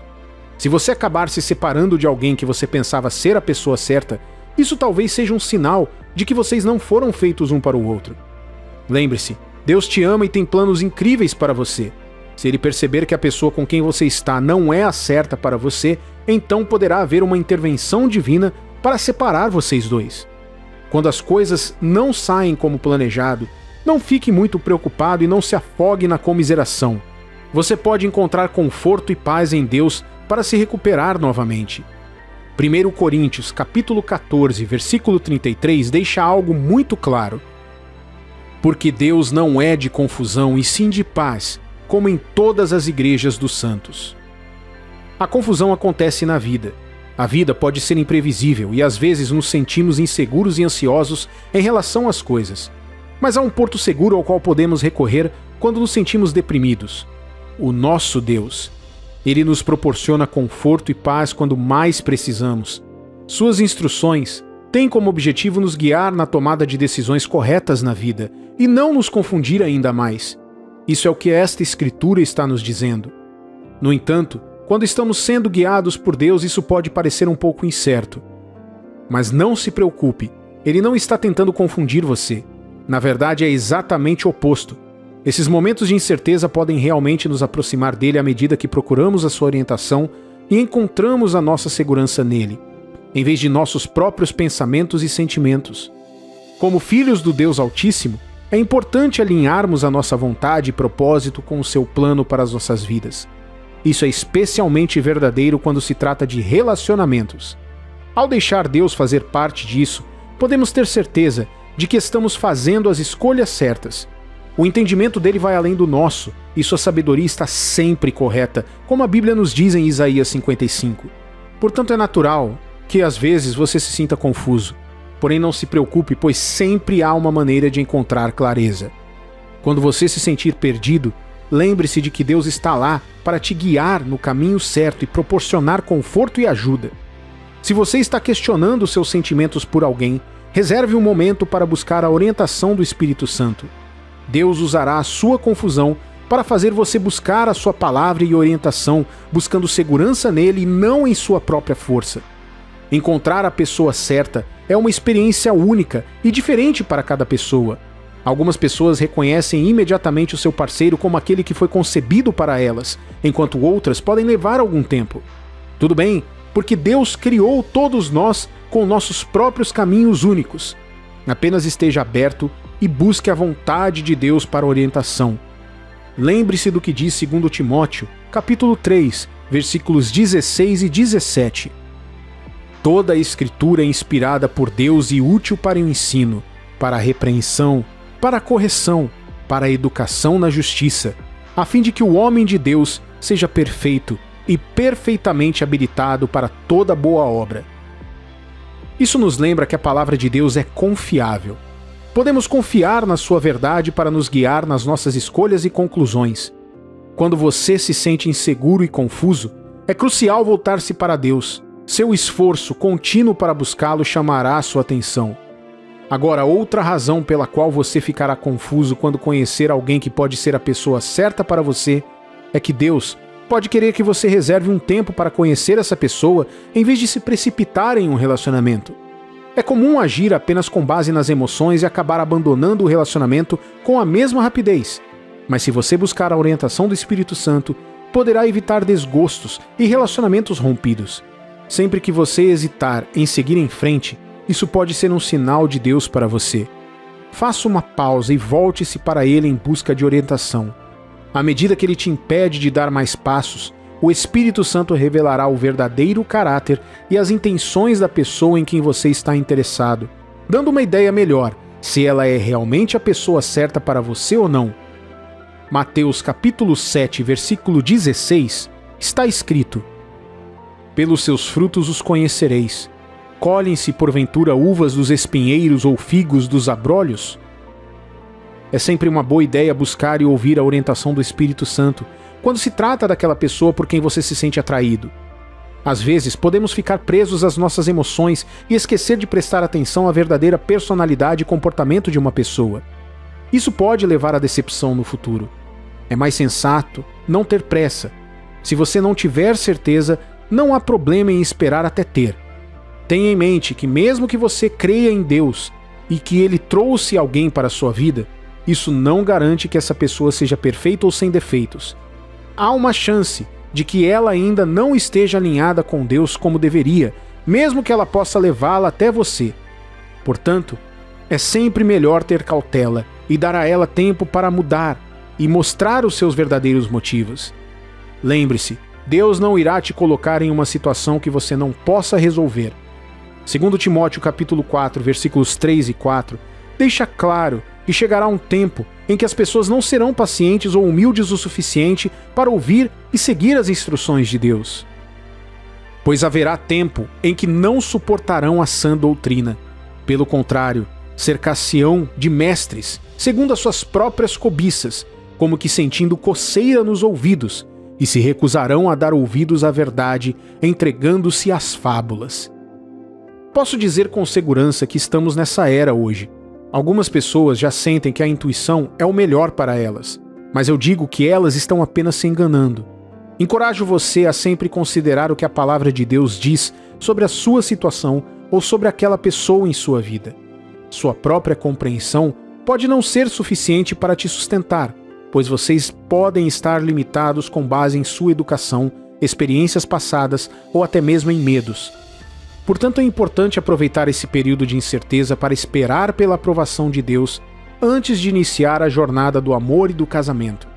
Se você acabar se separando de alguém que você pensava ser a pessoa certa, isso talvez seja um sinal de que vocês não foram feitos um para o outro. Lembre-se, Deus te ama e tem planos incríveis para você. Se Ele perceber que a pessoa com quem você está não é a certa para você, então poderá haver uma intervenção divina para separar vocês dois. Quando as coisas não saem como planejado, não fique muito preocupado e não se afogue na comiseração. Você pode encontrar conforto e paz em Deus para se recuperar novamente. 1 Coríntios, capítulo 14, versículo 33, deixa algo muito claro. Porque Deus não é de confusão e sim de paz, como em todas as igrejas dos santos. A confusão acontece na vida. A vida pode ser imprevisível e às vezes nos sentimos inseguros e ansiosos em relação às coisas. Mas há um porto seguro ao qual podemos recorrer quando nos sentimos deprimidos. O nosso Deus. Ele nos proporciona conforto e paz quando mais precisamos. Suas instruções têm como objetivo nos guiar na tomada de decisões corretas na vida e não nos confundir ainda mais. Isso é o que esta Escritura está nos dizendo. No entanto, quando estamos sendo guiados por Deus, isso pode parecer um pouco incerto. Mas não se preocupe, Ele não está tentando confundir você. Na verdade, é exatamente o oposto. Esses momentos de incerteza podem realmente nos aproximar dele à medida que procuramos a sua orientação e encontramos a nossa segurança nele, em vez de nossos próprios pensamentos e sentimentos. Como filhos do Deus Altíssimo, é importante alinharmos a nossa vontade e propósito com o seu plano para as nossas vidas. Isso é especialmente verdadeiro quando se trata de relacionamentos. Ao deixar Deus fazer parte disso, podemos ter certeza de que estamos fazendo as escolhas certas. O entendimento dele vai além do nosso, e sua sabedoria está sempre correta, como a Bíblia nos diz em Isaías 55. Portanto, é natural que às vezes você se sinta confuso. Porém, não se preocupe, pois sempre há uma maneira de encontrar clareza. Quando você se sentir perdido, lembre-se de que Deus está lá para te guiar no caminho certo e proporcionar conforto e ajuda. Se você está questionando seus sentimentos por alguém, reserve um momento para buscar a orientação do Espírito Santo. Deus usará a sua confusão para fazer você buscar a sua palavra e orientação, buscando segurança nele e não em sua própria força. Encontrar a pessoa certa é uma experiência única e diferente para cada pessoa. Algumas pessoas reconhecem imediatamente o seu parceiro como aquele que foi concebido para elas, enquanto outras podem levar algum tempo. Tudo bem, porque Deus criou todos nós com nossos próprios caminhos únicos. Apenas esteja aberto e busque a vontade de Deus para orientação. Lembre-se do que diz 2 Timóteo, capítulo 3, versículos 16 e 17. Toda a Escritura é inspirada por Deus e útil para o ensino, para a repreensão, para a correção, para a educação na justiça, a fim de que o homem de Deus seja perfeito e perfeitamente habilitado para toda boa obra. Isso nos lembra que a palavra de Deus é confiável. Podemos confiar na sua verdade para nos guiar nas nossas escolhas e conclusões. Quando você se sente inseguro e confuso, é crucial voltar-se para Deus. Seu esforço contínuo para buscá-lo chamará a sua atenção. Agora, outra razão pela qual você ficará confuso quando conhecer alguém que pode ser a pessoa certa para você é que Deus pode querer que você reserve um tempo para conhecer essa pessoa em vez de se precipitar em um relacionamento. É comum agir apenas com base nas emoções e acabar abandonando o relacionamento com a mesma rapidez. Mas se você buscar a orientação do Espírito Santo, poderá evitar desgostos e relacionamentos rompidos. Sempre que você hesitar em seguir em frente, isso pode ser um sinal de Deus para você. Faça uma pausa e volte-se para Ele em busca de orientação. À medida que Ele te impede de dar mais passos, o Espírito Santo revelará o verdadeiro caráter e as intenções da pessoa em quem você está interessado, dando uma ideia melhor se ela é realmente a pessoa certa para você ou não. Mateus capítulo 7, versículo 16, está escrito: Pelos seus frutos os conhecereis. Colhem-se porventura uvas dos espinheiros ou figos dos abrolhos? É sempre uma boa ideia buscar e ouvir a orientação do Espírito Santo quando se trata daquela pessoa por quem você se sente atraído. Às vezes, podemos ficar presos às nossas emoções e esquecer de prestar atenção à verdadeira personalidade e comportamento de uma pessoa. Isso pode levar à decepção no futuro. É mais sensato não ter pressa. Se você não tiver certeza, não há problema em esperar até ter. Tenha em mente que mesmo que você creia em Deus e que Ele trouxe alguém para a sua vida, isso não garante que essa pessoa seja perfeita ou sem defeitos. Há uma chance de que ela ainda não esteja alinhada com Deus como deveria, mesmo que ela possa levá-la até você. Portanto, é sempre melhor ter cautela e dar a ela tempo para mudar e mostrar os seus verdadeiros motivos. Lembre-se, Deus não irá te colocar em uma situação que você não possa resolver. 2 Timóteo capítulo 4, versículos 3 e 4, deixa claro que chegará um tempo em que as pessoas não serão pacientes ou humildes o suficiente para ouvir e seguir as instruções de Deus. Pois haverá tempo em que não suportarão a sã doutrina. Pelo contrário, cercar-se-ão de mestres, segundo as suas próprias cobiças, como que sentindo coceira nos ouvidos, e se recusarão a dar ouvidos à verdade, entregando-se às fábulas. Posso dizer com segurança que estamos nessa era hoje. Algumas pessoas já sentem que a intuição é o melhor para elas, mas eu digo que elas estão apenas se enganando. Encorajo você a sempre considerar o que a palavra de Deus diz sobre a sua situação ou sobre aquela pessoa em sua vida. Sua própria compreensão pode não ser suficiente para te sustentar, pois vocês podem estar limitados com base em sua educação, experiências passadas ou até mesmo em medos. Portanto, é importante aproveitar esse período de incerteza para esperar pela aprovação de Deus antes de iniciar a jornada do amor e do casamento.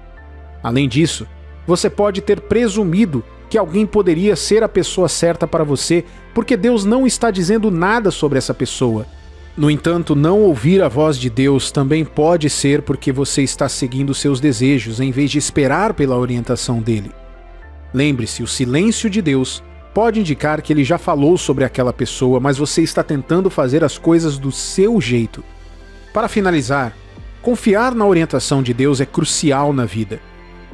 Além disso, você pode ter presumido que alguém poderia ser a pessoa certa para você porque Deus não está dizendo nada sobre essa pessoa. No entanto, não ouvir a voz de Deus também pode ser porque você está seguindo seus desejos em vez de esperar pela orientação dele. Lembre-se, o silêncio de Deus pode indicar que ele já falou sobre aquela pessoa, mas você está tentando fazer as coisas do seu jeito. Para finalizar, confiar na orientação de Deus é crucial na vida.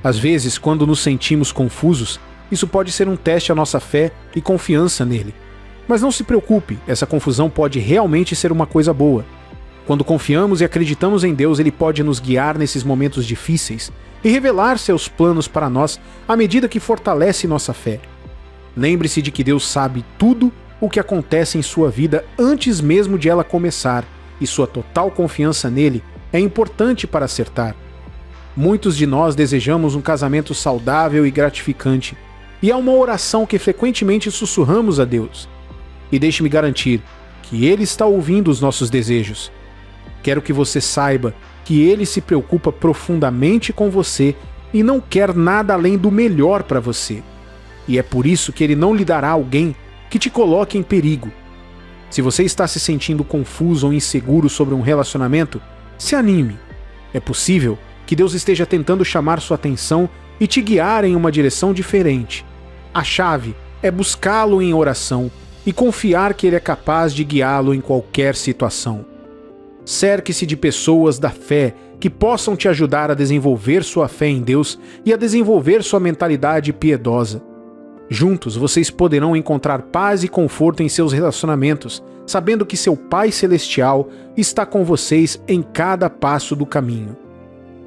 Às vezes, quando nos sentimos confusos, isso pode ser um teste à nossa fé e confiança nele. Mas não se preocupe, essa confusão pode realmente ser uma coisa boa. Quando confiamos e acreditamos em Deus, ele pode nos guiar nesses momentos difíceis e revelar seus planos para nós à medida que fortalece nossa fé. Lembre-se de que Deus sabe tudo o que acontece em sua vida antes mesmo de ela começar, e sua total confiança nele é importante para acertar. Muitos de nós desejamos um casamento saudável e gratificante, e há uma oração que frequentemente sussurramos a Deus. E deixe-me garantir que Ele está ouvindo os nossos desejos. Quero que você saiba que Ele se preocupa profundamente com você e não quer nada além do melhor para você. E é por isso que Ele não lhe dará alguém que te coloque em perigo. Se você está se sentindo confuso ou inseguro sobre um relacionamento, se anime. É possível que Deus esteja tentando chamar sua atenção e te guiar em uma direção diferente. A chave é buscá-lo em oração e confiar que Ele é capaz de guiá-lo em qualquer situação. Cerque-se de pessoas da fé que possam te ajudar a desenvolver sua fé em Deus e a desenvolver sua mentalidade piedosa. Juntos, vocês poderão encontrar paz e conforto em seus relacionamentos, sabendo que seu Pai Celestial está com vocês em cada passo do caminho.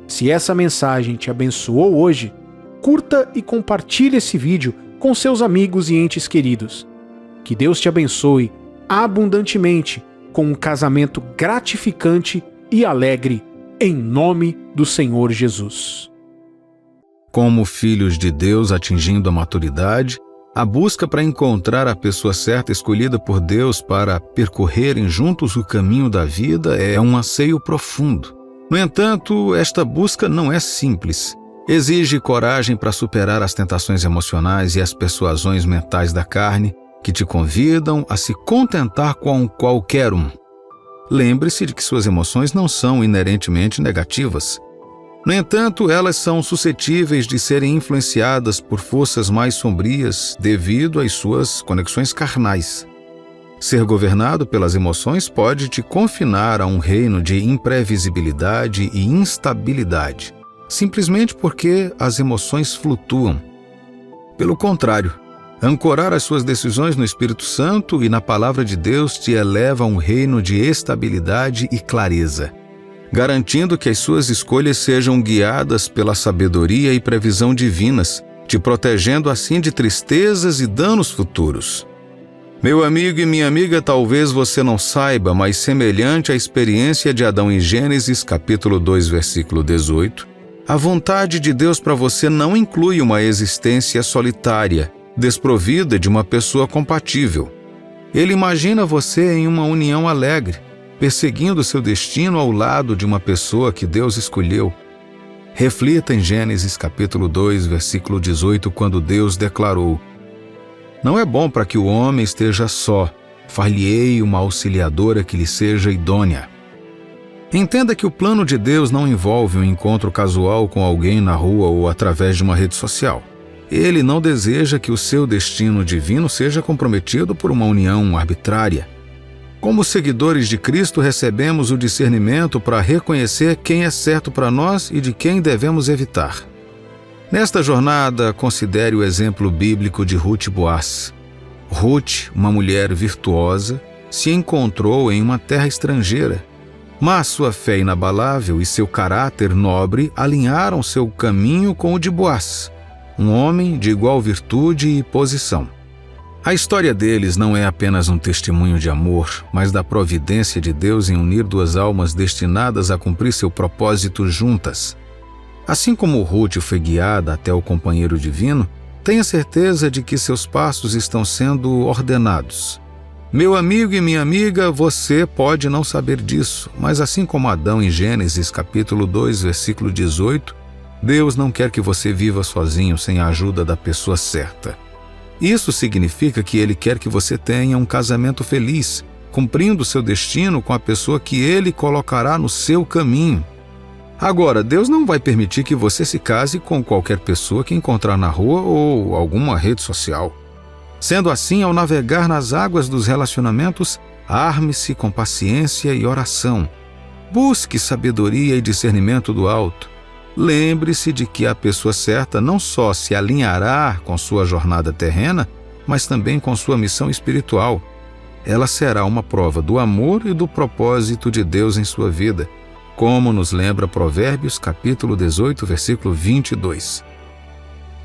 Se essa mensagem te abençoou hoje, curta e compartilhe esse vídeo com seus amigos e entes queridos. Que Deus te abençoe abundantemente com um casamento gratificante e alegre, em nome do Senhor Jesus. Como filhos de Deus atingindo a maturidade, a busca para encontrar a pessoa certa escolhida por Deus para percorrerem juntos o caminho da vida é um anseio profundo. No entanto, esta busca não é simples. Exige coragem para superar as tentações emocionais e as persuasões mentais da carne que te convidam a se contentar com qualquer um. Lembre-se de que suas emoções não são inerentemente negativas. No entanto, elas são suscetíveis de serem influenciadas por forças mais sombrias devido às suas conexões carnais. Ser governado pelas emoções pode te confinar a um reino de imprevisibilidade e instabilidade, simplesmente porque as emoções flutuam. Pelo contrário, ancorar as suas decisões no Espírito Santo e na Palavra de Deus te eleva a um reino de estabilidade e clareza, garantindo que as suas escolhas sejam guiadas pela sabedoria e previsão divinas, te protegendo assim de tristezas e danos futuros. Meu amigo e minha amiga, talvez você não saiba, mas semelhante à experiência de Adão em Gênesis, capítulo 2, versículo 18, a vontade de Deus para você não inclui uma existência solitária, desprovida de uma pessoa compatível. Ele imagina você em uma união alegre, perseguindo seu destino ao lado de uma pessoa que Deus escolheu. Reflita em Gênesis capítulo 2, versículo 18, quando Deus declarou: "Não é bom para que o homem esteja só, far-lhe-ei uma auxiliadora que lhe seja idônea." Entenda que o plano de Deus não envolve um encontro casual com alguém na rua ou através de uma rede social. Ele não deseja que o seu destino divino seja comprometido por uma união arbitrária. Como seguidores de Cristo, recebemos o discernimento para reconhecer quem é certo para nós e de quem devemos evitar. Nesta jornada, considere o exemplo bíblico de Ruth e Boaz. Ruth, uma mulher virtuosa, se encontrou em uma terra estrangeira, mas sua fé inabalável e seu caráter nobre alinharam seu caminho com o de Boaz, um homem de igual virtude e posição. A história deles não é apenas um testemunho de amor, mas da providência de Deus em unir duas almas destinadas a cumprir seu propósito juntas. Assim como Ruth foi guiada até o companheiro divino, tenha certeza de que seus passos estão sendo ordenados. Meu amigo e minha amiga, você pode não saber disso, mas assim como Adão em Gênesis capítulo 2, versículo 18, Deus não quer que você viva sozinho sem a ajuda da pessoa certa. Isso significa que Ele quer que você tenha um casamento feliz, cumprindo seu destino com a pessoa que Ele colocará no seu caminho. Agora, Deus não vai permitir que você se case com qualquer pessoa que encontrar na rua ou alguma rede social. Sendo assim, ao navegar nas águas dos relacionamentos, arme-se com paciência e oração. Busque sabedoria e discernimento do alto. Lembre-se de que a pessoa certa não só se alinhará com sua jornada terrena, mas também com sua missão espiritual. Ela será uma prova do amor e do propósito de Deus em sua vida, como nos lembra Provérbios, capítulo 18, versículo 22.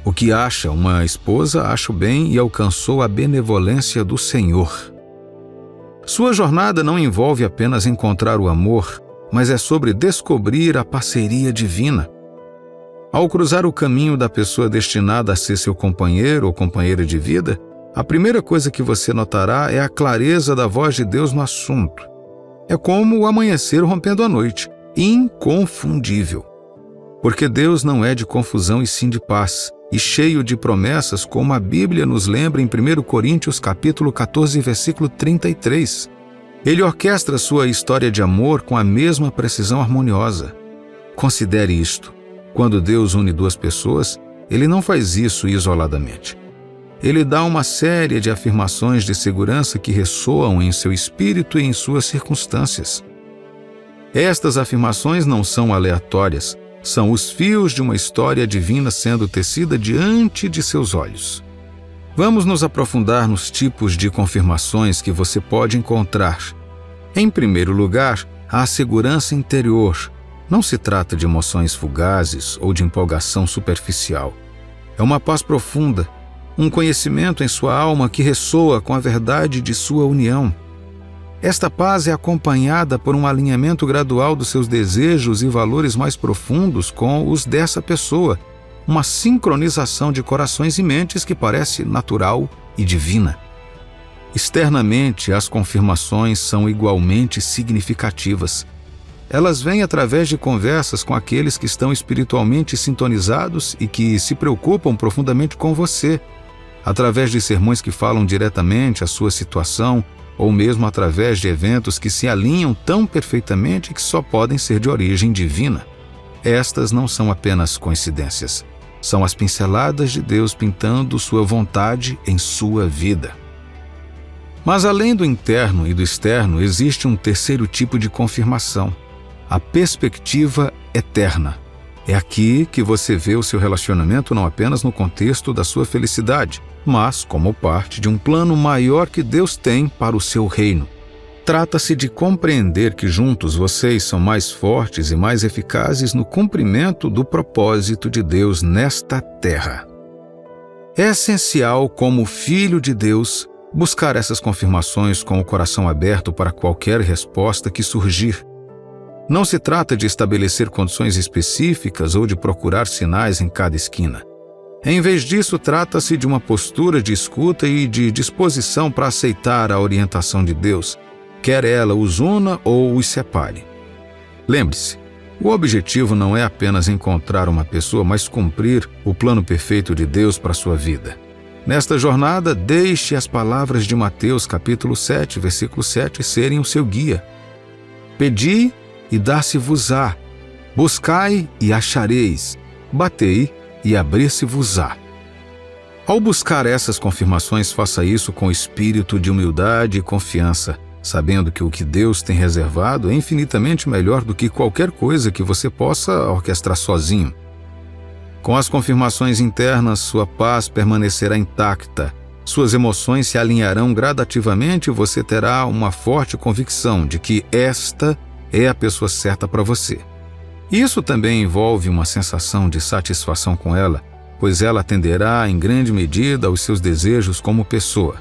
O que acha uma esposa, acha o bem e alcançou a benevolência do Senhor. Sua jornada não envolve apenas encontrar o amor, mas é sobre descobrir a parceria divina. Ao cruzar o caminho da pessoa destinada a ser seu companheiro ou companheira de vida, a primeira coisa que você notará é a clareza da voz de Deus no assunto. É como o amanhecer rompendo a noite, inconfundível. Porque Deus não é de confusão e sim de paz, e cheio de promessas, como a Bíblia nos lembra em 1 Coríntios capítulo 14, versículo 33. Ele orquestra sua história de amor com a mesma precisão harmoniosa. Considere isto. Quando Deus une duas pessoas, Ele não faz isso isoladamente. Ele dá uma série de afirmações de segurança que ressoam em seu espírito e em suas circunstâncias. Estas afirmações não são aleatórias, são os fios de uma história divina sendo tecida diante de seus olhos. Vamos nos aprofundar nos tipos de confirmações que você pode encontrar. Em primeiro lugar, a segurança interior. Não se trata de emoções fugazes ou de empolgação superficial. É uma paz profunda, um conhecimento em sua alma que ressoa com a verdade de sua união. Esta paz é acompanhada por um alinhamento gradual dos seus desejos e valores mais profundos com os dessa pessoa, uma sincronização de corações e mentes que parece natural e divina. Externamente, as confirmações são igualmente significativas. Elas vêm através de conversas com aqueles que estão espiritualmente sintonizados e que se preocupam profundamente com você, através de sermões que falam diretamente à sua situação, ou mesmo através de eventos que se alinham tão perfeitamente que só podem ser de origem divina. Estas não são apenas coincidências, são as pinceladas de Deus pintando sua vontade em sua vida. Mas além do interno e do externo, existe um terceiro tipo de confirmação, a perspectiva eterna. É aqui que você vê o seu relacionamento não apenas no contexto da sua felicidade, mas como parte de um plano maior que Deus tem para o seu reino. Trata-se de compreender que juntos vocês são mais fortes e mais eficazes no cumprimento do propósito de Deus nesta terra. É essencial, como filho de Deus, buscar essas confirmações com o coração aberto para qualquer resposta que surgir. Não se trata de estabelecer condições específicas ou de procurar sinais em cada esquina. Em vez disso, trata-se de uma postura de escuta e de disposição para aceitar a orientação de Deus, quer ela os una ou os separe. Lembre-se, o objetivo não é apenas encontrar uma pessoa, mas cumprir o plano perfeito de Deus para a sua vida. Nesta jornada, deixe as palavras de Mateus capítulo 7, versículo 7 serem o seu guia. Pedi e dar-se-vos-á, buscai e achareis, batei e abrir-se-vos-á. Ao buscar essas confirmações, faça isso com espírito de humildade e confiança, sabendo que o que Deus tem reservado é infinitamente melhor do que qualquer coisa que você possa orquestrar sozinho. Com as confirmações internas, sua paz permanecerá intacta, suas emoções se alinharão gradativamente e você terá uma forte convicção de que esta é a pessoa certa para você. Isso também envolve uma sensação de satisfação com ela, pois ela atenderá em grande medida aos seus desejos como pessoa.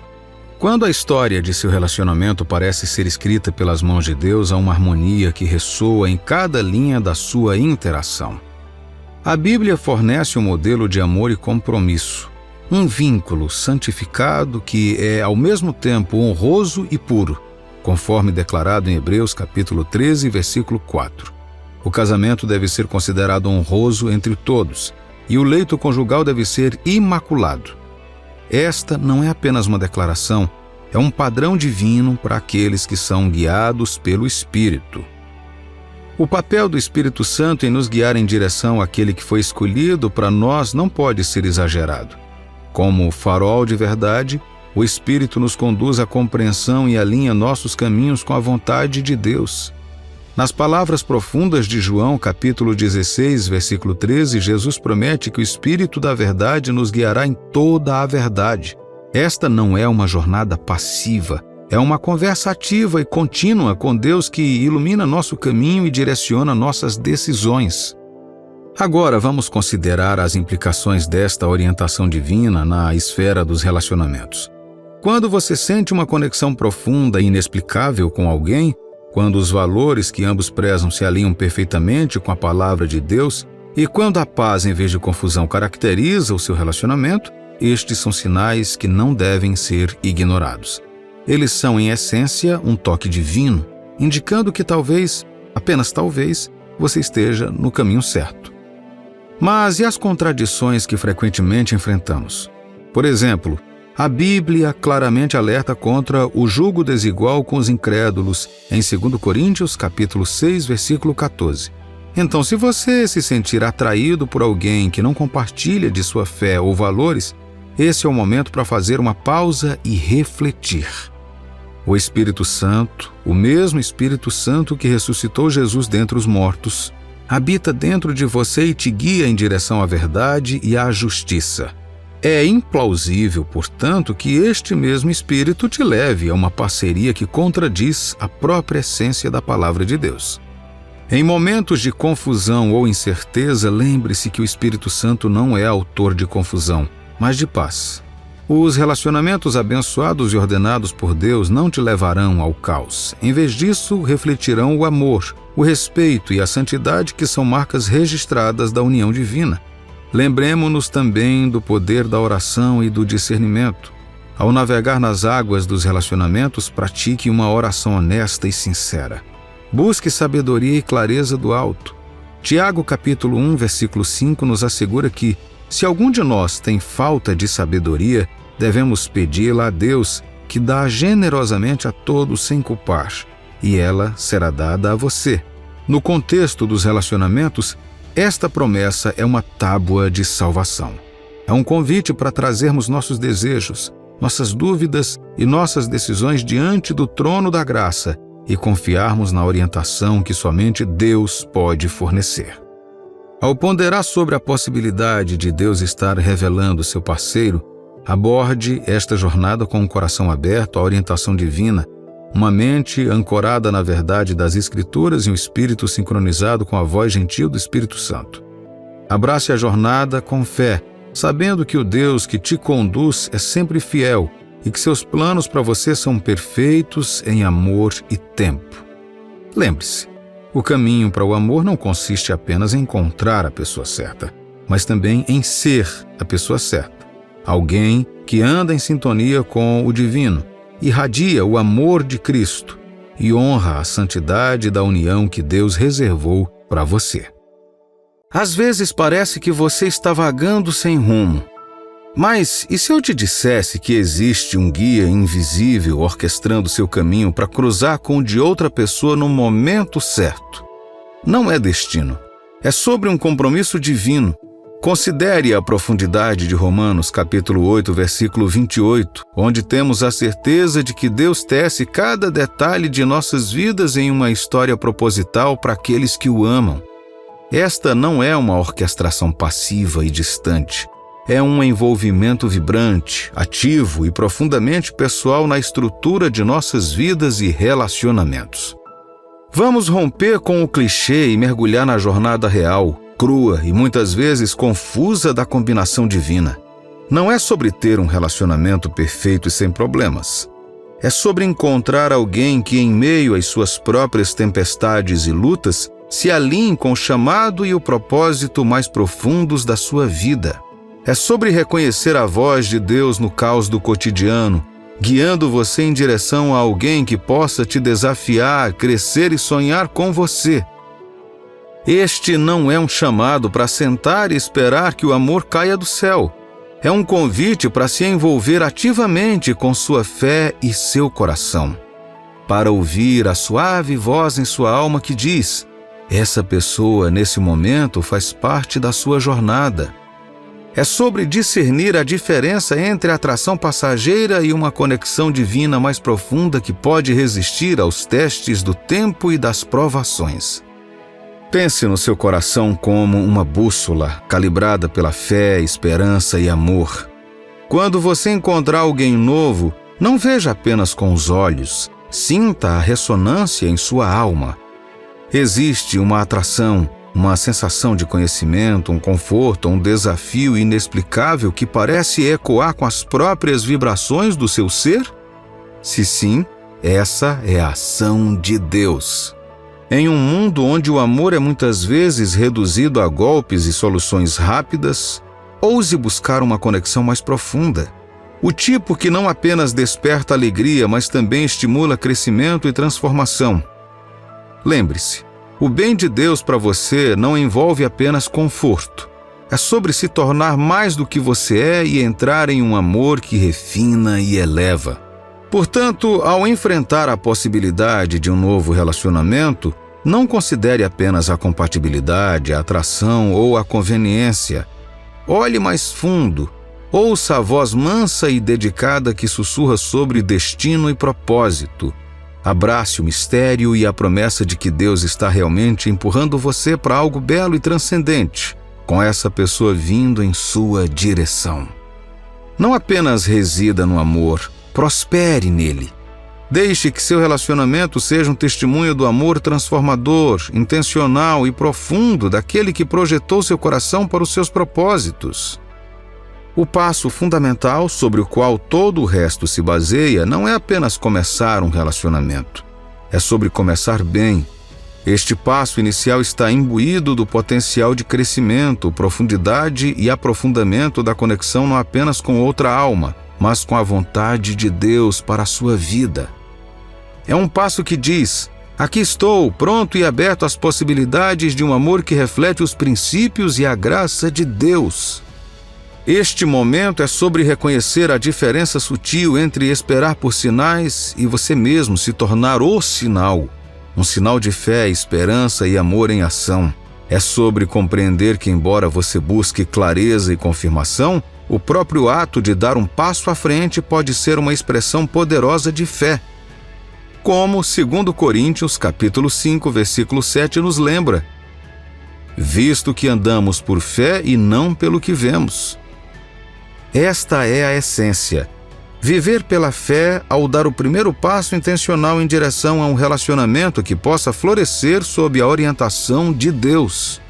Quando a história de seu relacionamento parece ser escrita pelas mãos de Deus, há uma harmonia que ressoa em cada linha da sua interação. A Bíblia fornece um modelo de amor e compromisso, um vínculo santificado que é ao mesmo tempo honroso e puro, conforme declarado em Hebreus capítulo 13, versículo 4. O casamento deve ser considerado honroso entre todos, e o leito conjugal deve ser imaculado. Esta não é apenas uma declaração, É um padrão divino para aqueles que são guiados pelo Espírito. O papel do Espírito Santo em nos guiar em direção àquele que foi escolhido para nós não pode ser exagerado. Como farol de verdade, o Espírito nos conduz à compreensão e alinha nossos caminhos com a vontade de Deus. Nas palavras profundas de João, capítulo 16, versículo 13, Jesus promete que o Espírito da verdade nos guiará em toda a verdade. Esta não é uma jornada passiva, é uma conversa ativa e contínua com Deus que ilumina nosso caminho e direciona nossas decisões. Agora vamos considerar as implicações desta orientação divina na esfera dos relacionamentos. Quando você sente uma conexão profunda e inexplicável com alguém, quando os valores que ambos prezam se alinham perfeitamente com a palavra de Deus e quando a paz em vez de confusão caracteriza o seu relacionamento, estes são sinais que não devem ser ignorados. Eles são, em essência, um toque divino, indicando que talvez, apenas talvez, você esteja no caminho certo. Mas e as contradições que frequentemente enfrentamos? Por exemplo, a Bíblia claramente alerta contra o jugo desigual com os incrédulos, em 2 Coríntios, capítulo 6, versículo 14. Então, se você se sentir atraído por alguém que não compartilha de sua fé ou valores, esse é o momento para fazer uma pausa e refletir. O Espírito Santo, o mesmo Espírito Santo que ressuscitou Jesus dentre os mortos, habita dentro de você e te guia em direção à verdade e à justiça. É implausível, portanto, que este mesmo Espírito te leve a uma parceria que contradiz a própria essência da palavra de Deus. Em momentos de confusão ou incerteza, lembre-se que o Espírito Santo não é autor de confusão, mas de paz. Os relacionamentos abençoados e ordenados por Deus não te levarão ao caos. Em vez disso, refletirão o amor, o respeito e a santidade que são marcas registradas da união divina. Lembremo-nos também do poder da oração e do discernimento. Ao navegar nas águas dos relacionamentos, pratique uma oração honesta e sincera. Busque sabedoria e clareza do alto. Tiago, capítulo 1, versículo 5, nos assegura que, se algum de nós tem falta de sabedoria, devemos pedi-la a Deus, que dá generosamente a todos sem culpar, e ela será dada a você. No contexto dos relacionamentos, esta promessa é uma tábua de salvação. É um convite para trazermos nossos desejos, nossas dúvidas e nossas decisões diante do trono da graça e confiarmos na orientação que somente Deus pode fornecer. Ao ponderar sobre a possibilidade de Deus estar revelando seu parceiro, aborde esta jornada com um coração aberto à orientação divina, uma mente ancorada na verdade das Escrituras e um espírito sincronizado com a voz gentil do Espírito Santo. Abrace a jornada com fé, sabendo que o Deus que te conduz é sempre fiel e que seus planos para você são perfeitos em amor e tempo. Lembre-se, o caminho para o amor não consiste apenas em encontrar a pessoa certa, mas também em ser a pessoa certa. Alguém que anda em sintonia com o divino, irradia o amor de Cristo e honra a santidade da união que Deus reservou para você. Às vezes parece que você está vagando sem rumo. Mas e se eu te dissesse que existe um guia invisível orquestrando seu caminho para cruzar com o de outra pessoa no momento certo? Não é destino. É sobre um compromisso divino. Considere a profundidade de Romanos capítulo 8, versículo 28, onde temos a certeza de que Deus tece cada detalhe de nossas vidas em uma história proposital para aqueles que o amam. Esta não é uma orquestração passiva e distante. É um envolvimento vibrante, ativo e profundamente pessoal na estrutura de nossas vidas e relacionamentos. Vamos romper com o clichê e mergulhar na jornada real, crua e muitas vezes confusa da combinação divina. Não é sobre ter um relacionamento perfeito e sem problemas. É sobre encontrar alguém que, em meio às suas próprias tempestades e lutas, se alinhe com o chamado e o propósito mais profundos da sua vida. É sobre reconhecer a voz de Deus no caos do cotidiano, guiando você em direção a alguém que possa te desafiar, crescer e sonhar com você. Este não é um chamado para sentar e esperar que o amor caia do céu. É um convite para se envolver ativamente com sua fé e seu coração, para ouvir a suave voz em sua alma que diz: essa pessoa, nesse momento, faz parte da sua jornada. É sobre discernir a diferença entre a atração passageira e uma conexão divina mais profunda que pode resistir aos testes do tempo e das provações. Pense no seu coração como uma bússola calibrada pela fé, esperança e amor. Quando você encontrar alguém novo, não veja apenas com os olhos, sinta a ressonância em sua alma. Existe uma atração, uma sensação de conhecimento, um conforto, um desafio inexplicável que parece ecoar com as próprias vibrações do seu ser? Se sim, essa é a ação de Deus. Em um mundo onde o amor é muitas vezes reduzido a golpes e soluções rápidas, ouse buscar uma conexão mais profunda. O tipo que não apenas desperta alegria, mas também estimula crescimento e transformação. Lembre-se, o bem de Deus para você não envolve apenas conforto. É sobre se tornar mais do que você é e entrar em um amor que refina e eleva. Portanto, ao enfrentar a possibilidade de um novo relacionamento, não considere apenas a compatibilidade, a atração ou a conveniência. Olhe mais fundo, ouça a voz mansa e dedicada que sussurra sobre destino e propósito. Abrace o mistério e a promessa de que Deus está realmente empurrando você para algo belo e transcendente, com essa pessoa vindo em sua direção. Não apenas resida no amor, prospere nele. Deixe que seu relacionamento seja um testemunho do amor transformador, intencional e profundo daquele que projetou seu coração para os seus propósitos. O passo fundamental sobre o qual todo o resto se baseia não é apenas começar um relacionamento. É sobre começar bem. Este passo inicial está imbuído do potencial de crescimento, profundidade e aprofundamento da conexão não apenas com outra alma, mas com a vontade de Deus para a sua vida. É um passo que diz: aqui estou, pronto e aberto às possibilidades de um amor que reflete os princípios e a graça de Deus. Este momento é sobre reconhecer a diferença sutil entre esperar por sinais e você mesmo se tornar o sinal, um sinal de fé, esperança e amor em ação. É sobre compreender que, embora você busque clareza e confirmação, o próprio ato de dar um passo à frente pode ser uma expressão poderosa de fé. Como 2 Coríntios, capítulo 5, versículo 7 nos lembra: visto que andamos por fé e não pelo que vemos. Esta é a essência. Viver pela fé ao dar o primeiro passo intencional em direção a um relacionamento que possa florescer sob a orientação de Deus.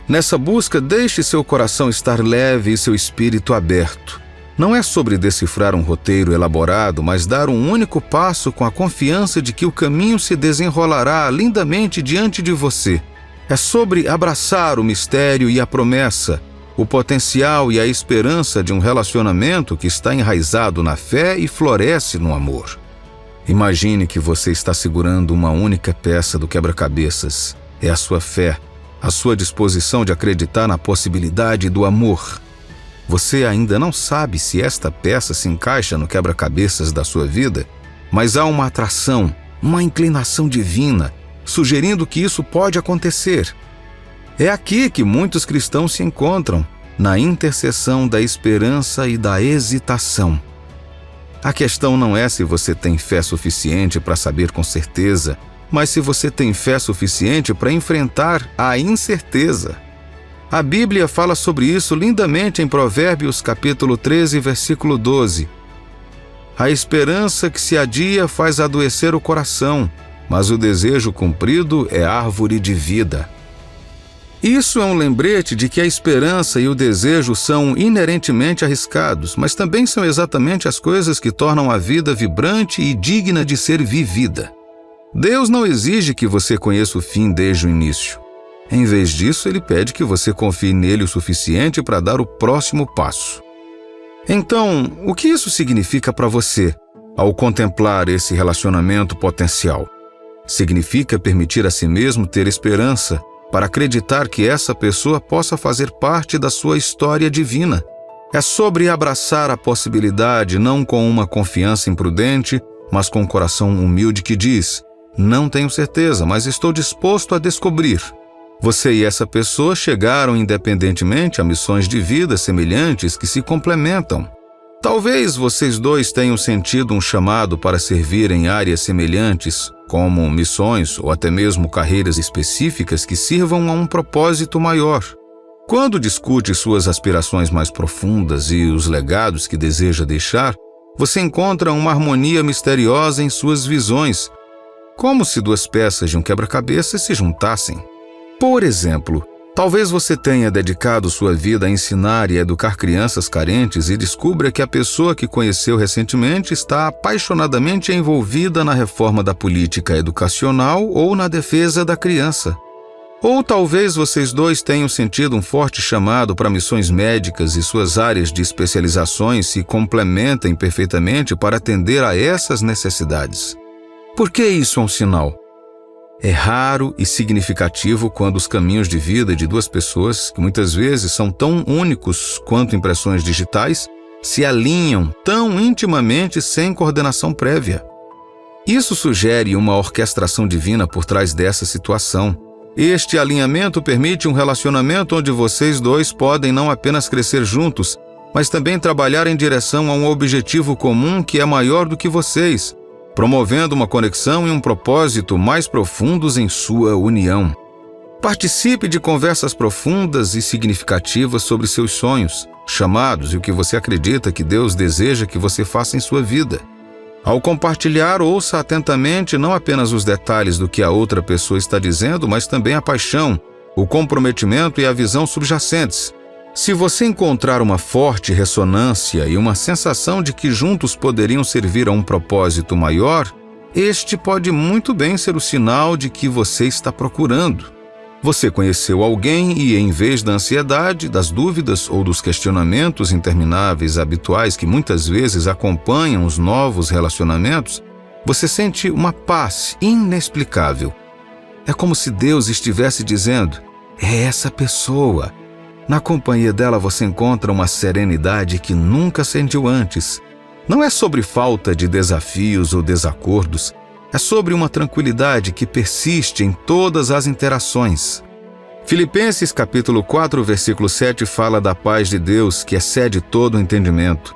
Nessa busca, deixe seu coração estar leve e seu espírito aberto. Não é sobre decifrar um roteiro elaborado, mas dar um único passo com a confiança de que o caminho se desenrolará lindamente diante de você. É sobre abraçar o mistério e a promessa, o potencial e a esperança de um relacionamento que está enraizado na fé e floresce no amor. Imagine que você está segurando uma única peça do quebra-cabeças. É a sua fé, a sua disposição de acreditar na possibilidade do amor. Você ainda não sabe se esta peça se encaixa no quebra-cabeças da sua vida, mas há uma atração, uma inclinação divina, sugerindo que isso pode acontecer. É aqui que muitos cristãos se encontram, na interseção da esperança e da hesitação. A questão não é se você tem fé suficiente para saber com certeza, mas se você tem fé suficiente para enfrentar a incerteza. A Bíblia fala sobre isso lindamente em Provérbios capítulo 13, versículo 12. A esperança que se adia faz adoecer o coração, mas o desejo cumprido é árvore de vida. Isso é um lembrete de que a esperança e o desejo são inerentemente arriscados, mas também são exatamente as coisas que tornam a vida vibrante e digna de ser vivida. Deus não exige que você conheça o fim desde o início. Em vez disso, Ele pede que você confie nele o suficiente para dar o próximo passo. Então, o que isso significa para você ao contemplar esse relacionamento potencial? Significa permitir a si mesmo ter esperança para acreditar que essa pessoa possa fazer parte da sua história divina. É sobre abraçar a possibilidade não com uma confiança imprudente, mas com um coração humilde que diz: não tenho certeza, mas estou disposto a descobrir. Você e essa pessoa chegaram independentemente a missões de vida semelhantes que se complementam. Talvez vocês dois tenham sentido um chamado para servir em áreas semelhantes, como missões ou até mesmo carreiras específicas que sirvam a um propósito maior. Quando discute suas aspirações mais profundas e os legados que deseja deixar, você encontra uma harmonia misteriosa em suas visões, como se duas peças de um quebra-cabeça se juntassem. Por exemplo, talvez você tenha dedicado sua vida a ensinar e educar crianças carentes e descubra que a pessoa que conheceu recentemente está apaixonadamente envolvida na reforma da política educacional ou na defesa da criança. Ou talvez vocês dois tenham sentido um forte chamado para missões médicas e suas áreas de especializações se complementem perfeitamente para atender a essas necessidades. Por que isso é um sinal? É raro e significativo quando os caminhos de vida de duas pessoas, que muitas vezes são tão únicos quanto impressões digitais, se alinham tão intimamente sem coordenação prévia. Isso sugere uma orquestração divina por trás dessa situação. Este alinhamento permite um relacionamento onde vocês dois podem não apenas crescer juntos, mas também trabalhar em direção a um objetivo comum que é maior do que vocês, promovendo uma conexão e um propósito mais profundos em sua união. Participe de conversas profundas e significativas sobre seus sonhos, chamados e o que você acredita que Deus deseja que você faça em sua vida. Ao compartilhar, ouça atentamente não apenas os detalhes do que a outra pessoa está dizendo, mas também a paixão, o comprometimento e a visão subjacentes. Se você encontrar uma forte ressonância e uma sensação de que juntos poderiam servir a um propósito maior, este pode muito bem ser o sinal de que você está procurando. Você conheceu alguém e, em vez da ansiedade, das dúvidas ou dos questionamentos intermináveis habituais que muitas vezes acompanham os novos relacionamentos, você sente uma paz inexplicável. É como se Deus estivesse dizendo: é essa pessoa. Na companhia dela você encontra uma serenidade que nunca sentiu antes. Não é sobre falta de desafios ou desacordos, é sobre uma tranquilidade que persiste em todas as interações. Filipenses capítulo 4, versículo 7 fala da paz de Deus que excede todo o entendimento.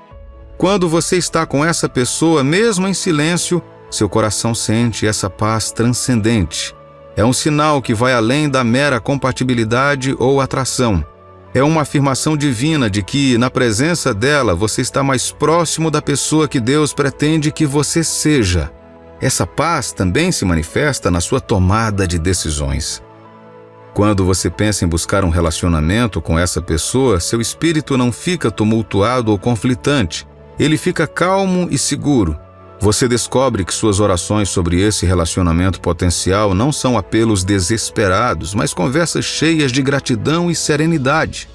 Quando você está com essa pessoa, mesmo em silêncio, seu coração sente essa paz transcendente. É um sinal que vai além da mera compatibilidade ou atração. É uma afirmação divina de que, na presença dela, você está mais próximo da pessoa que Deus pretende que você seja. Essa paz também se manifesta na sua tomada de decisões. Quando você pensa em buscar um relacionamento com essa pessoa, seu espírito não fica tumultuado ou conflitante. Ele fica calmo e seguro. Você descobre que suas orações sobre esse relacionamento potencial não são apelos desesperados, mas conversas cheias de gratidão e serenidade.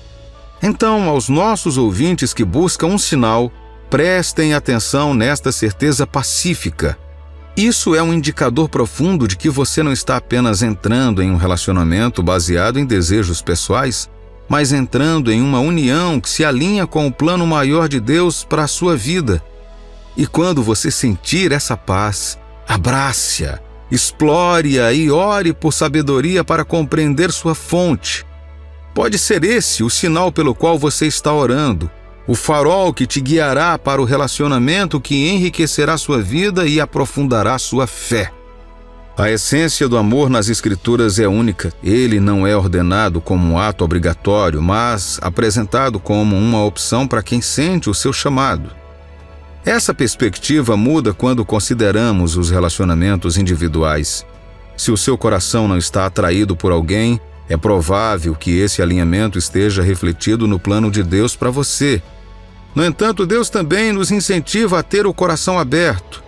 Então, aos nossos ouvintes que buscam um sinal, prestem atenção nesta certeza pacífica. Isso é um indicador profundo de que você não está apenas entrando em um relacionamento baseado em desejos pessoais, mas entrando em uma união que se alinha com o plano maior de Deus para a sua vida. E quando você sentir essa paz, abrace-a, explore-a e ore por sabedoria para compreender sua fonte. Pode ser esse o sinal pelo qual você está orando, o farol que te guiará para o relacionamento que enriquecerá sua vida e aprofundará sua fé. A essência do amor nas Escrituras é única. Ele não é ordenado como um ato obrigatório, mas apresentado como uma opção para quem sente o seu chamado. Essa perspectiva muda quando consideramos os relacionamentos individuais. Se o seu coração não está atraído por alguém, é provável que esse alinhamento esteja refletido no plano de Deus para você. No entanto, Deus também nos incentiva a ter o coração aberto.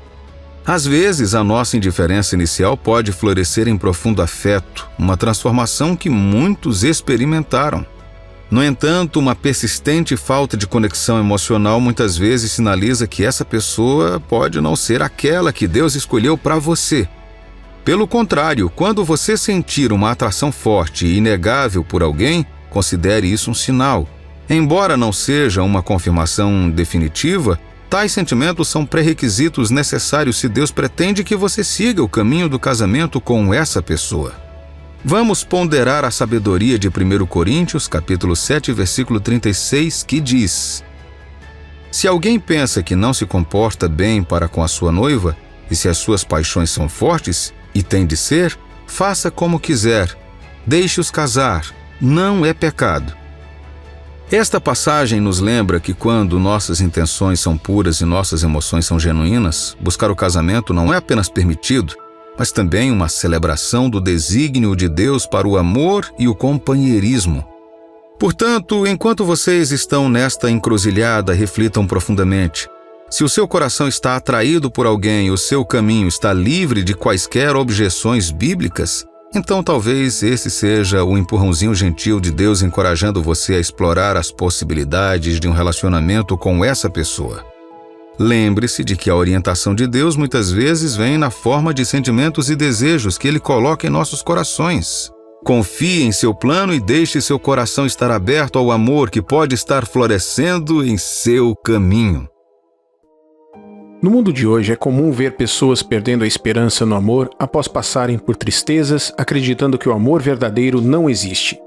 Às vezes, a nossa indiferença inicial pode florescer em profundo afeto, uma transformação que muitos experimentaram. No entanto, uma persistente falta de conexão emocional muitas vezes sinaliza que essa pessoa pode não ser aquela que Deus escolheu para você. Pelo contrário, quando você sentir uma atração forte e inegável por alguém, considere isso um sinal. Embora não seja uma confirmação definitiva, tais sentimentos são pré-requisitos necessários se Deus pretende que você siga o caminho do casamento com essa pessoa. Vamos ponderar a sabedoria de 1 Coríntios, capítulo 7, versículo 36, que diz: Se alguém pensa que não se comporta bem para com a sua noiva, e se as suas paixões são fortes, e tem de ser, faça como quiser, deixe-os casar, não é pecado. Esta passagem nos lembra que quando nossas intenções são puras e nossas emoções são genuínas, buscar o casamento não é apenas permitido, mas também uma celebração do desígnio de Deus para o amor e o companheirismo. Portanto, enquanto vocês estão nesta encruzilhada, reflitam profundamente. Se o seu coração está atraído por alguém e o seu caminho está livre de quaisquer objeções bíblicas, então talvez esse seja o empurrãozinho gentil de Deus encorajando você a explorar as possibilidades de um relacionamento com essa pessoa. Lembre-se de que a orientação de Deus muitas vezes vem na forma de sentimentos e desejos que Ele coloca em nossos corações. Confie em seu plano e deixe seu coração estar aberto ao amor que pode estar florescendo em seu caminho. No mundo de hoje é comum ver pessoas perdendo a esperança no amor após passarem por tristezas, acreditando que o amor verdadeiro não existe.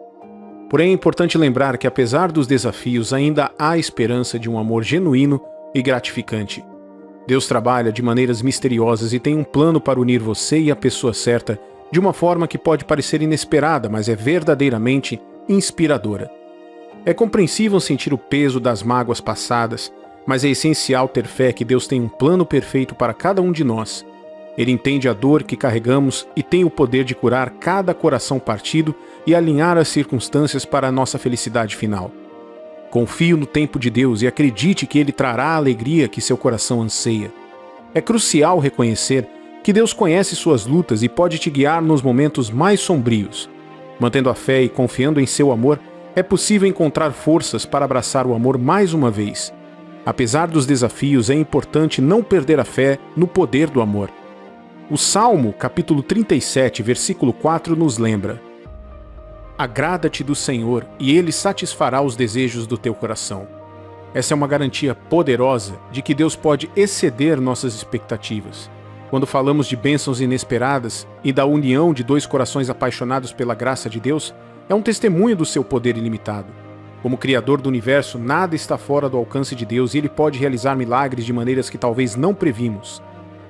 Porém, é importante lembrar que apesar dos desafios, ainda há esperança de um amor genuíno e gratificante. Deus trabalha de maneiras misteriosas e tem um plano para unir você e a pessoa certa de uma forma que pode parecer inesperada, mas é verdadeiramente inspiradora. É compreensível sentir o peso das mágoas passadas, mas é essencial ter fé que Deus tem um plano perfeito para cada um de nós. Ele entende a dor que carregamos e tem o poder de curar cada coração partido e alinhar as circunstâncias para a nossa felicidade final. Confie no tempo de Deus e acredite que Ele trará a alegria que seu coração anseia. É crucial reconhecer que Deus conhece suas lutas e pode te guiar nos momentos mais sombrios. Mantendo a fé e confiando em seu amor, é possível encontrar forças para abraçar o amor mais uma vez. Apesar dos desafios, é importante não perder a fé no poder do amor. O Salmo, capítulo 37, versículo 4, nos lembra: Agrada-te do Senhor, e Ele satisfará os desejos do teu coração. Essa é uma garantia poderosa de que Deus pode exceder nossas expectativas. Quando falamos de bênçãos inesperadas e da união de dois corações apaixonados pela graça de Deus, é um testemunho do seu poder ilimitado. Como Criador do universo, nada está fora do alcance de Deus e Ele pode realizar milagres de maneiras que talvez não previmos.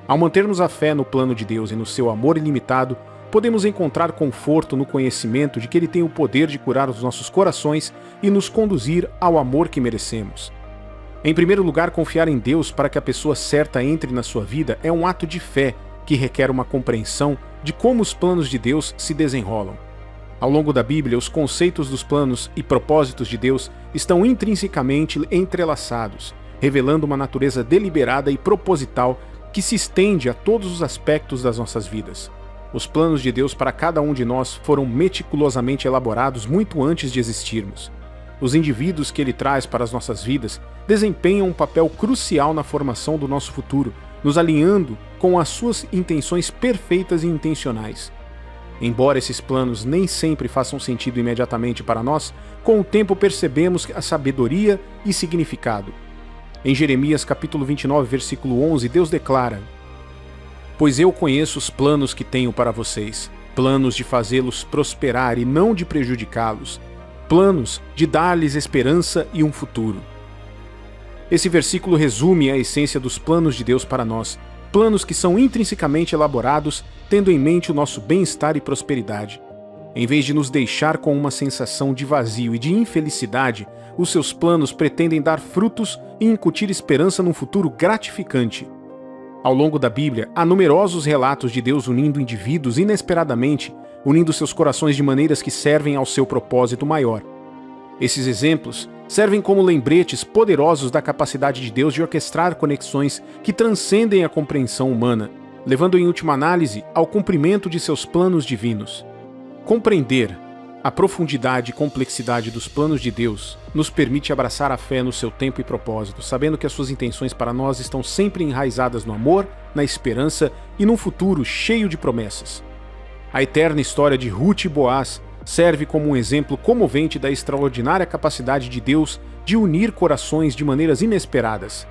Ao mantermos a fé no plano de Deus e no seu amor ilimitado, podemos encontrar conforto no conhecimento de que Ele tem o poder de curar os nossos corações e nos conduzir ao amor que merecemos. Em primeiro lugar, confiar em Deus para que a pessoa certa entre na sua vida é um ato de fé que requer uma compreensão de como os planos de Deus se desenrolam. Ao longo da Bíblia, os conceitos dos planos e propósitos de Deus estão intrinsecamente entrelaçados, revelando uma natureza deliberada e proposital que se estende a todos os aspectos das nossas vidas. Os planos de Deus para cada um de nós foram meticulosamente elaborados muito antes de existirmos. Os indivíduos que Ele traz para as nossas vidas desempenham um papel crucial na formação do nosso futuro, nos alinhando com as suas intenções perfeitas e intencionais. Embora esses planos nem sempre façam sentido imediatamente para nós, com o tempo percebemos a sabedoria e significado. Em Jeremias capítulo 29, versículo 11, Deus declara: Pois eu conheço os planos que tenho para vocês, planos de fazê-los prosperar e não de prejudicá-los, planos de dar-lhes esperança e um futuro. Esse versículo resume a essência dos planos de Deus para nós, planos que são intrinsecamente elaborados tendo em mente o nosso bem-estar e prosperidade. Em vez de nos deixar com uma sensação de vazio e de infelicidade, os seus planos pretendem dar frutos e incutir esperança num futuro gratificante. Ao longo da Bíblia, há numerosos relatos de Deus unindo indivíduos inesperadamente, unindo seus corações de maneiras que servem ao seu propósito maior. Esses exemplos servem como lembretes poderosos da capacidade de Deus de orquestrar conexões que transcendem a compreensão humana, levando em última análise ao cumprimento de seus planos divinos. Compreender a profundidade e complexidade dos planos de Deus nos permite abraçar a fé no seu tempo e propósito, sabendo que as suas intenções para nós estão sempre enraizadas no amor, na esperança e num futuro cheio de promessas. A eterna história de Ruth e Boaz serve como um exemplo comovente da extraordinária capacidade de Deus de unir corações de maneiras inesperadas.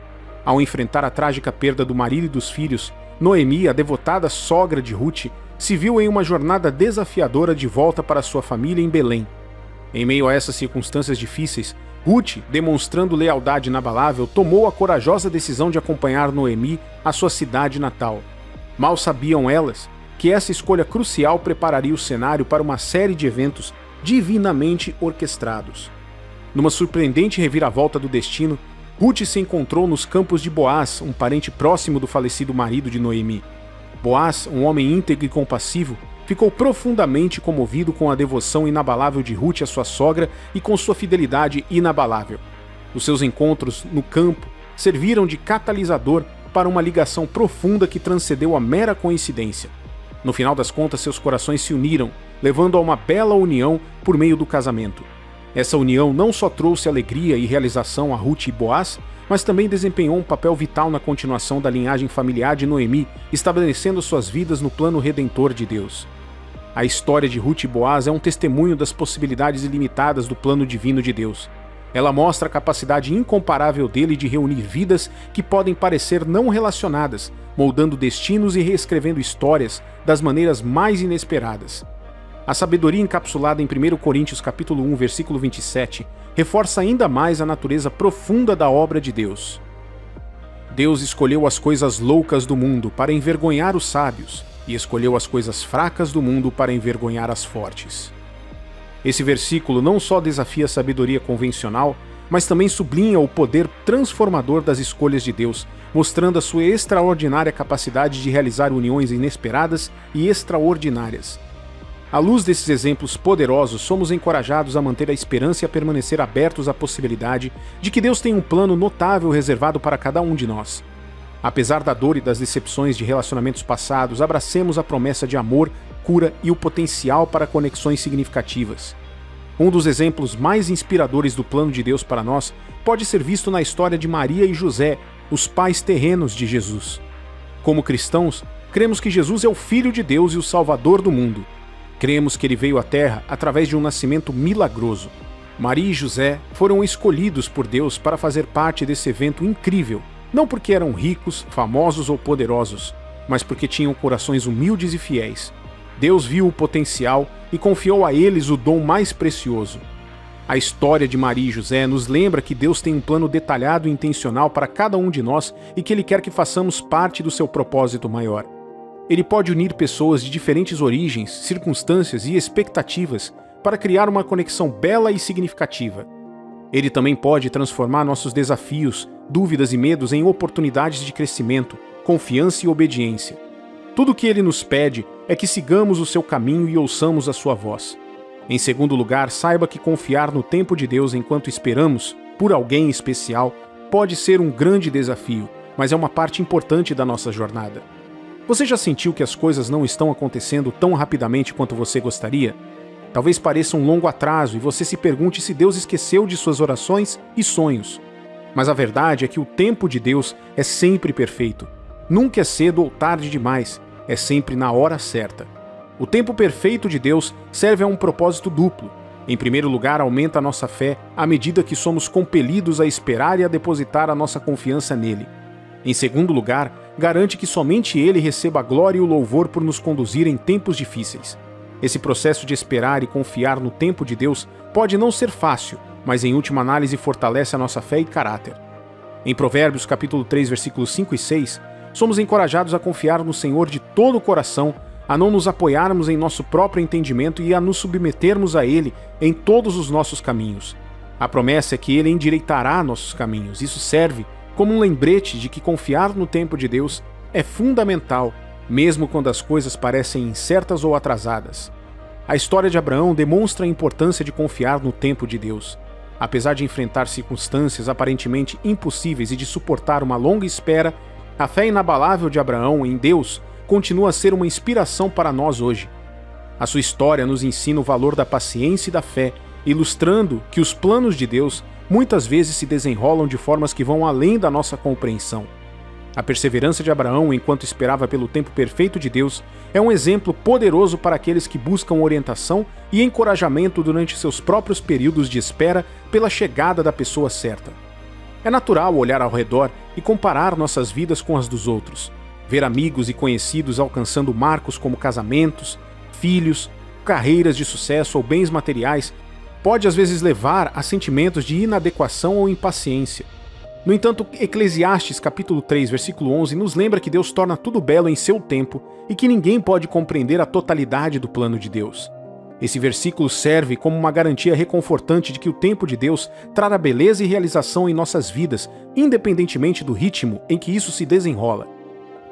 Ao enfrentar a trágica perda do marido e dos filhos, Noemi, a devotada sogra de Ruth, se viu em uma jornada desafiadora de volta para sua família em Belém. Em meio a essas circunstâncias difíceis, Ruth, demonstrando lealdade inabalável, tomou a corajosa decisão de acompanhar Noemi à sua cidade natal. Mal sabiam elas que essa escolha crucial prepararia o cenário para uma série de eventos divinamente orquestrados. Numa surpreendente reviravolta do destino, Ruth se encontrou nos campos de Boaz, um parente próximo do falecido marido de Noemi. Boaz, um homem íntegro e compassivo, ficou profundamente comovido com a devoção inabalável de Ruth à sua sogra e com sua fidelidade inabalável. Os seus encontros no campo serviram de catalisador para uma ligação profunda que transcendeu a mera coincidência. No final das contas, seus corações se uniram, levando a uma bela união por meio do casamento. Essa união não só trouxe alegria e realização a Ruth e Boaz, mas também desempenhou um papel vital na continuação da linhagem familiar de Noemi, estabelecendo suas vidas no plano redentor de Deus. A história de Ruth e Boaz é um testemunho das possibilidades ilimitadas do plano divino de Deus. Ela mostra a capacidade incomparável dele de reunir vidas que podem parecer não relacionadas, moldando destinos e reescrevendo histórias das maneiras mais inesperadas. A sabedoria encapsulada em 1 Coríntios capítulo 1, versículo 27, reforça ainda mais a natureza profunda da obra de Deus. Deus escolheu as coisas loucas do mundo para envergonhar os sábios, e escolheu as coisas fracas do mundo para envergonhar as fortes. Esse versículo não só desafia a sabedoria convencional, mas também sublinha o poder transformador das escolhas de Deus, mostrando a sua extraordinária capacidade de realizar uniões inesperadas e extraordinárias. À luz desses exemplos poderosos, somos encorajados a manter a esperança e a permanecer abertos à possibilidade de que Deus tem um plano notável reservado para cada um de nós. Apesar da dor e das decepções de relacionamentos passados, abracemos a promessa de amor, cura e o potencial para conexões significativas. Um dos exemplos mais inspiradores do plano de Deus para nós pode ser visto na história de Maria e José, os pais terrenos de Jesus. Como cristãos, cremos que Jesus é o Filho de Deus e o Salvador do mundo. Cremos que ele veio à Terra através de um nascimento milagroso. Maria e José foram escolhidos por Deus para fazer parte desse evento incrível, não porque eram ricos, famosos ou poderosos, mas porque tinham corações humildes e fiéis. Deus viu o potencial e confiou a eles o dom mais precioso. A história de Maria e José nos lembra que Deus tem um plano detalhado e intencional para cada um de nós e que Ele quer que façamos parte do seu propósito maior. Ele pode unir pessoas de diferentes origens, circunstâncias e expectativas para criar uma conexão bela e significativa. Ele também pode transformar nossos desafios, dúvidas e medos em oportunidades de crescimento, confiança e obediência. Tudo o que ele nos pede é que sigamos o seu caminho e ouçamos a sua voz. Em segundo lugar, saiba que confiar no tempo de Deus enquanto esperamos por alguém especial pode ser um grande desafio, mas é uma parte importante da nossa jornada. Você já sentiu que as coisas não estão acontecendo tão rapidamente quanto você gostaria? Talvez pareça um longo atraso e você se pergunte se Deus esqueceu de suas orações e sonhos. Mas a verdade é que o tempo de Deus é sempre perfeito. Nunca é cedo ou tarde demais, é sempre na hora certa. O tempo perfeito de Deus serve a um propósito duplo. Em primeiro lugar, aumenta a nossa fé à medida que somos compelidos a esperar e a depositar a nossa confiança nele. Em segundo lugar, garante que somente ele receba a glória e o louvor por nos conduzir em tempos difíceis. Esse processo de esperar e confiar no tempo de Deus pode não ser fácil, mas em última análise fortalece a nossa fé e caráter. Em Provérbios capítulo 3, versículos 5 e 6, somos encorajados a confiar no Senhor de todo o coração, a não nos apoiarmos em nosso próprio entendimento e a nos submetermos a Ele em todos os nossos caminhos. A promessa é que Ele endireitará nossos caminhos. Isso serve como um lembrete de que confiar no tempo de Deus é fundamental, mesmo quando as coisas parecem incertas ou atrasadas. A história de Abraão demonstra a importância de confiar no tempo de Deus. Apesar de enfrentar circunstâncias aparentemente impossíveis e de suportar uma longa espera, a fé inabalável de Abraão em Deus continua a ser uma inspiração para nós hoje. A sua história nos ensina o valor da paciência e da fé, ilustrando que os planos de Deus muitas vezes se desenrolam de formas que vão além da nossa compreensão. A perseverança de Abraão enquanto esperava pelo tempo perfeito de Deus é um exemplo poderoso para aqueles que buscam orientação e encorajamento durante seus próprios períodos de espera pela chegada da pessoa certa. É natural olhar ao redor e comparar nossas vidas com as dos outros, ver amigos e conhecidos alcançando marcos como casamentos, filhos, carreiras de sucesso ou bens materiais, pode às vezes levar a sentimentos de inadequação ou impaciência. No entanto, Eclesiastes capítulo 3, versículo 11 nos lembra que Deus torna tudo belo em seu tempo e que ninguém pode compreender a totalidade do plano de Deus. Esse versículo serve como uma garantia reconfortante de que o tempo de Deus trará beleza e realização em nossas vidas, independentemente do ritmo em que isso se desenrola.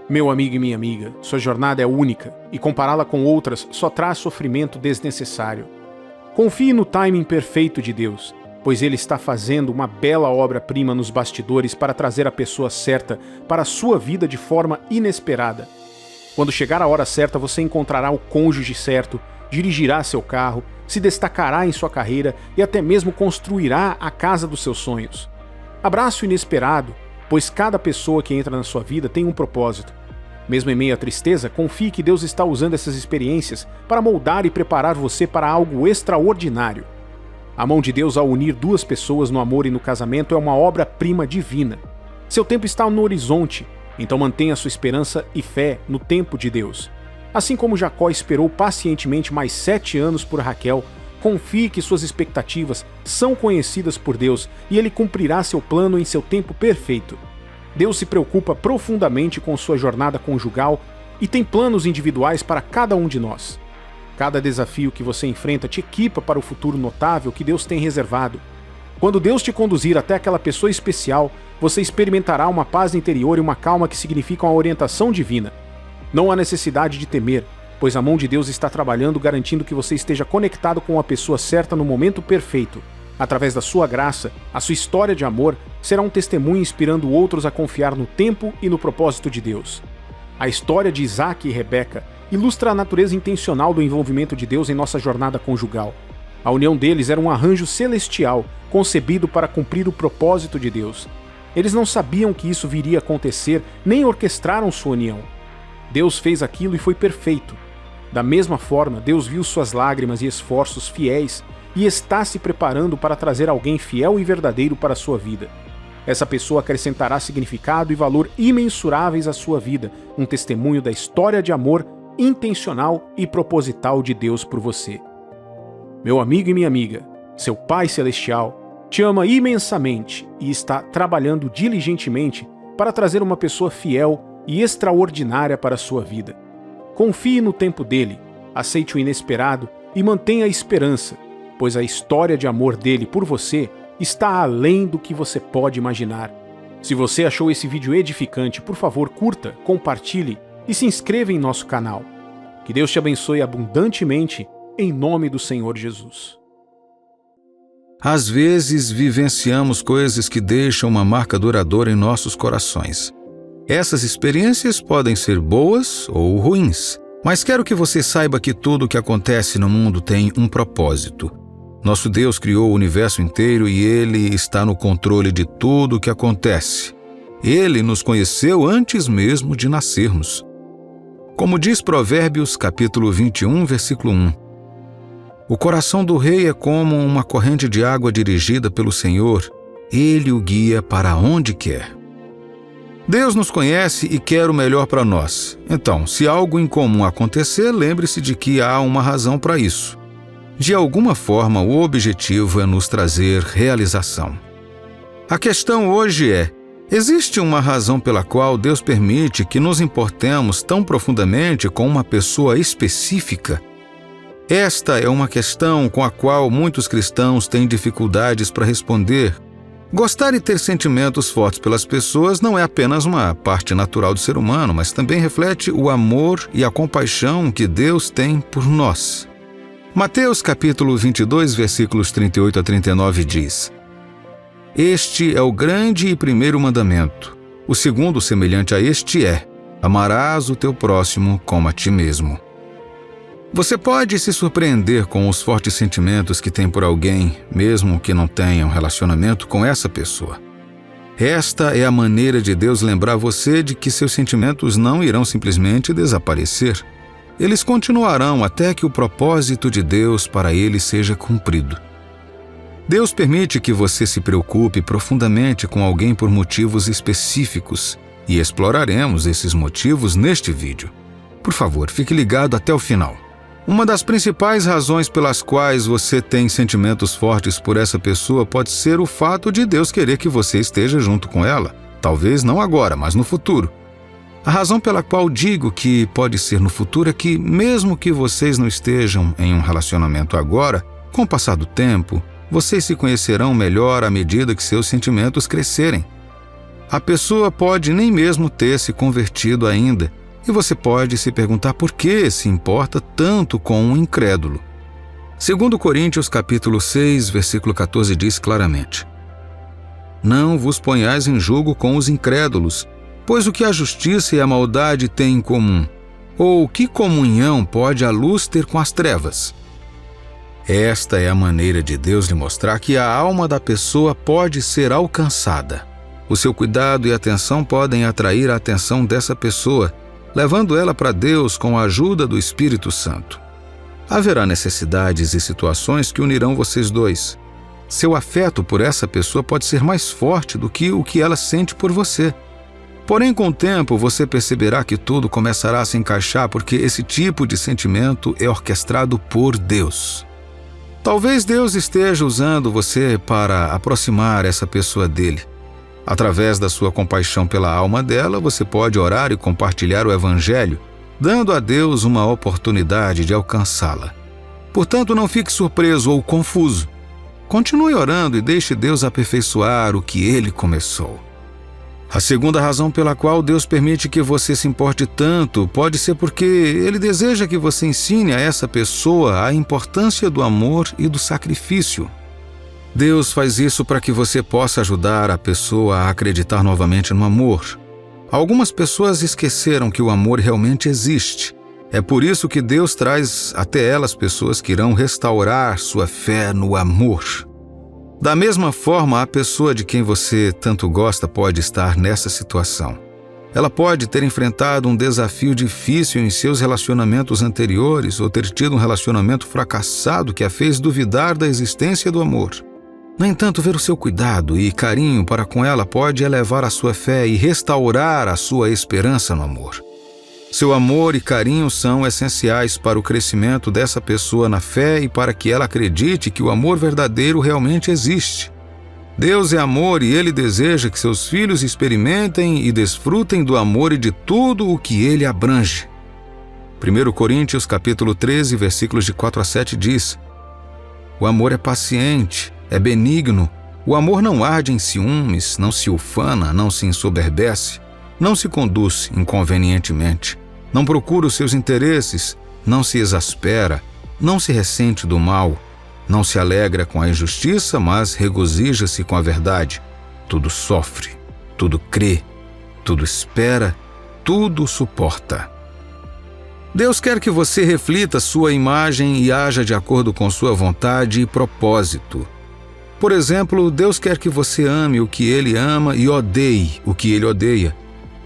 Meu amigo e minha amiga, sua jornada é única e compará-la com outras só traz sofrimento desnecessário. Confie no timing perfeito de Deus, pois Ele está fazendo uma bela obra-prima nos bastidores para trazer a pessoa certa para a sua vida de forma inesperada. Quando chegar a hora certa, você encontrará o cônjuge certo, dirigirá seu carro, se destacará em sua carreira e até mesmo construirá a casa dos seus sonhos. Abrace o inesperado, pois cada pessoa que entra na sua vida tem um propósito. Mesmo em meio à tristeza, confie que Deus está usando essas experiências para moldar e preparar você para algo extraordinário. A mão de Deus ao unir duas pessoas no amor e no casamento é uma obra-prima divina. Seu tempo está no horizonte, então mantenha sua esperança e fé no tempo de Deus. Assim como Jacó esperou pacientemente mais 7 anos por Raquel, confie que suas expectativas são conhecidas por Deus e Ele cumprirá seu plano em seu tempo perfeito. Deus se preocupa profundamente com sua jornada conjugal e tem planos individuais para cada um de nós. Cada desafio que você enfrenta te equipa para o futuro notável que Deus tem reservado. Quando Deus te conduzir até aquela pessoa especial, você experimentará uma paz interior e uma calma que significam a orientação divina. Não há necessidade de temer, pois a mão de Deus está trabalhando garantindo que você esteja conectado com a pessoa certa no momento perfeito. Através da sua graça, a sua história de amor será um testemunho inspirando outros a confiar no tempo e no propósito de Deus. A história de Isaac e Rebeca ilustra a natureza intencional do envolvimento de Deus em nossa jornada conjugal. A união deles era um arranjo celestial, concebido para cumprir o propósito de Deus. Eles não sabiam que isso viria a acontecer, nem orquestraram sua união. Deus fez aquilo e foi perfeito. Da mesma forma, Deus viu suas lágrimas e esforços fiéis e está se preparando para trazer alguém fiel e verdadeiro para a sua vida. Essa pessoa acrescentará significado e valor imensuráveis à sua vida, um testemunho da história de amor intencional e proposital de Deus por você. Meu amigo e minha amiga, seu Pai Celestial te ama imensamente e está trabalhando diligentemente para trazer uma pessoa fiel e extraordinária para a sua vida. Confie no tempo dele, aceite o inesperado e mantenha a esperança, pois a história de amor dele por você está além do que você pode imaginar. Se você achou esse vídeo edificante, por favor, curta, compartilhe e se inscreva em nosso canal. Que Deus te abençoe abundantemente, em nome do Senhor Jesus. Às vezes vivenciamos coisas que deixam uma marca duradoura em nossos corações. Essas experiências podem ser boas ou ruins, mas quero que você saiba que tudo o que acontece no mundo tem um propósito. Nosso Deus criou o universo inteiro e Ele está no controle de tudo o que acontece. Ele nos conheceu antes mesmo de nascermos. Como diz Provérbios capítulo 21, versículo 1. O coração do rei é como uma corrente de água dirigida pelo Senhor. Ele o guia para onde quer. Deus nos conhece e quer o melhor para nós. Então, se algo incomum acontecer, lembre-se de que há uma razão para isso. De alguma forma, o objetivo é nos trazer realização. A questão hoje é: existe uma razão pela qual Deus permite que nos importemos tão profundamente com uma pessoa específica? Esta é uma questão com a qual muitos cristãos têm dificuldades para responder. Gostar e ter sentimentos fortes pelas pessoas não é apenas uma parte natural do ser humano, mas também reflete o amor e a compaixão que Deus tem por nós. Mateus capítulo 22, versículos 38 a 39 diz: Este é o grande e primeiro mandamento. O segundo, semelhante a este, é: amarás o teu próximo como a ti mesmo. Você pode se surpreender com os fortes sentimentos que tem por alguém, mesmo que não tenha um relacionamento com essa pessoa. Esta é a maneira de Deus lembrar você de que seus sentimentos não irão simplesmente desaparecer. Eles continuarão até que o propósito de Deus para eles seja cumprido. Deus permite que você se preocupe profundamente com alguém por motivos específicos, e exploraremos esses motivos neste vídeo. Por favor, fique ligado até o final. Uma das principais razões pelas quais você tem sentimentos fortes por essa pessoa pode ser o fato de Deus querer que você esteja junto com ela. Talvez não agora, mas no futuro. A razão pela qual digo que pode ser no futuro é que, mesmo que vocês não estejam em um relacionamento agora, com o passar do tempo, vocês se conhecerão melhor à medida que seus sentimentos crescerem. A pessoa pode nem mesmo ter se convertido ainda, e você pode se perguntar por que se importa tanto com um incrédulo. 2 Coríntios capítulo 6, versículo 14 diz claramente: Não vos ponhais em julgo com os incrédulos, pois o que a justiça e a maldade têm em comum? Ou que comunhão pode a luz ter com as trevas? Esta é a maneira de Deus lhe mostrar que a alma da pessoa pode ser alcançada. O seu cuidado e atenção podem atrair a atenção dessa pessoa, levando ela para Deus com a ajuda do Espírito Santo. Haverá necessidades e situações que unirão vocês dois. Seu afeto por essa pessoa pode ser mais forte do que o que ela sente por você. Porém, com o tempo, você perceberá que tudo começará a se encaixar porque esse tipo de sentimento é orquestrado por Deus. Talvez Deus esteja usando você para aproximar essa pessoa dele. Através da sua compaixão pela alma dela, você pode orar e compartilhar o Evangelho, dando a Deus uma oportunidade de alcançá-la. Portanto, não fique surpreso ou confuso. Continue orando e deixe Deus aperfeiçoar o que Ele começou. A segunda razão pela qual Deus permite que você se importe tanto pode ser porque Ele deseja que você ensine a essa pessoa a importância do amor e do sacrifício. Deus faz isso para que você possa ajudar a pessoa a acreditar novamente no amor. Algumas pessoas esqueceram que o amor realmente existe. É por isso que Deus traz até elas pessoas que irão restaurar sua fé no amor. Da mesma forma, a pessoa de quem você tanto gosta pode estar nessa situação. Ela pode ter enfrentado um desafio difícil em seus relacionamentos anteriores ou ter tido um relacionamento fracassado que a fez duvidar da existência do amor. No entanto, ver o seu cuidado e carinho para com ela pode elevar a sua fé e restaurar a sua esperança no amor. Seu amor e carinho são essenciais para o crescimento dessa pessoa na fé e para que ela acredite que o amor verdadeiro realmente existe. Deus é amor e Ele deseja que seus filhos experimentem e desfrutem do amor e de tudo o que Ele abrange. 1 Coríntios capítulo 13, versículos de 4 a 7 diz: O amor é paciente, é benigno, o amor não arde em ciúmes, não se ufana, não se ensoberbece, não se conduz inconvenientemente, não procura os seus interesses, não se exaspera, não se ressente do mal, não se alegra com a injustiça, mas regozija-se com a verdade. Tudo sofre, tudo crê, tudo espera, tudo suporta. Deus quer que você reflita sua imagem e haja de acordo com sua vontade e propósito. Por exemplo, Deus quer que você ame o que Ele ama e odeie o que Ele odeia.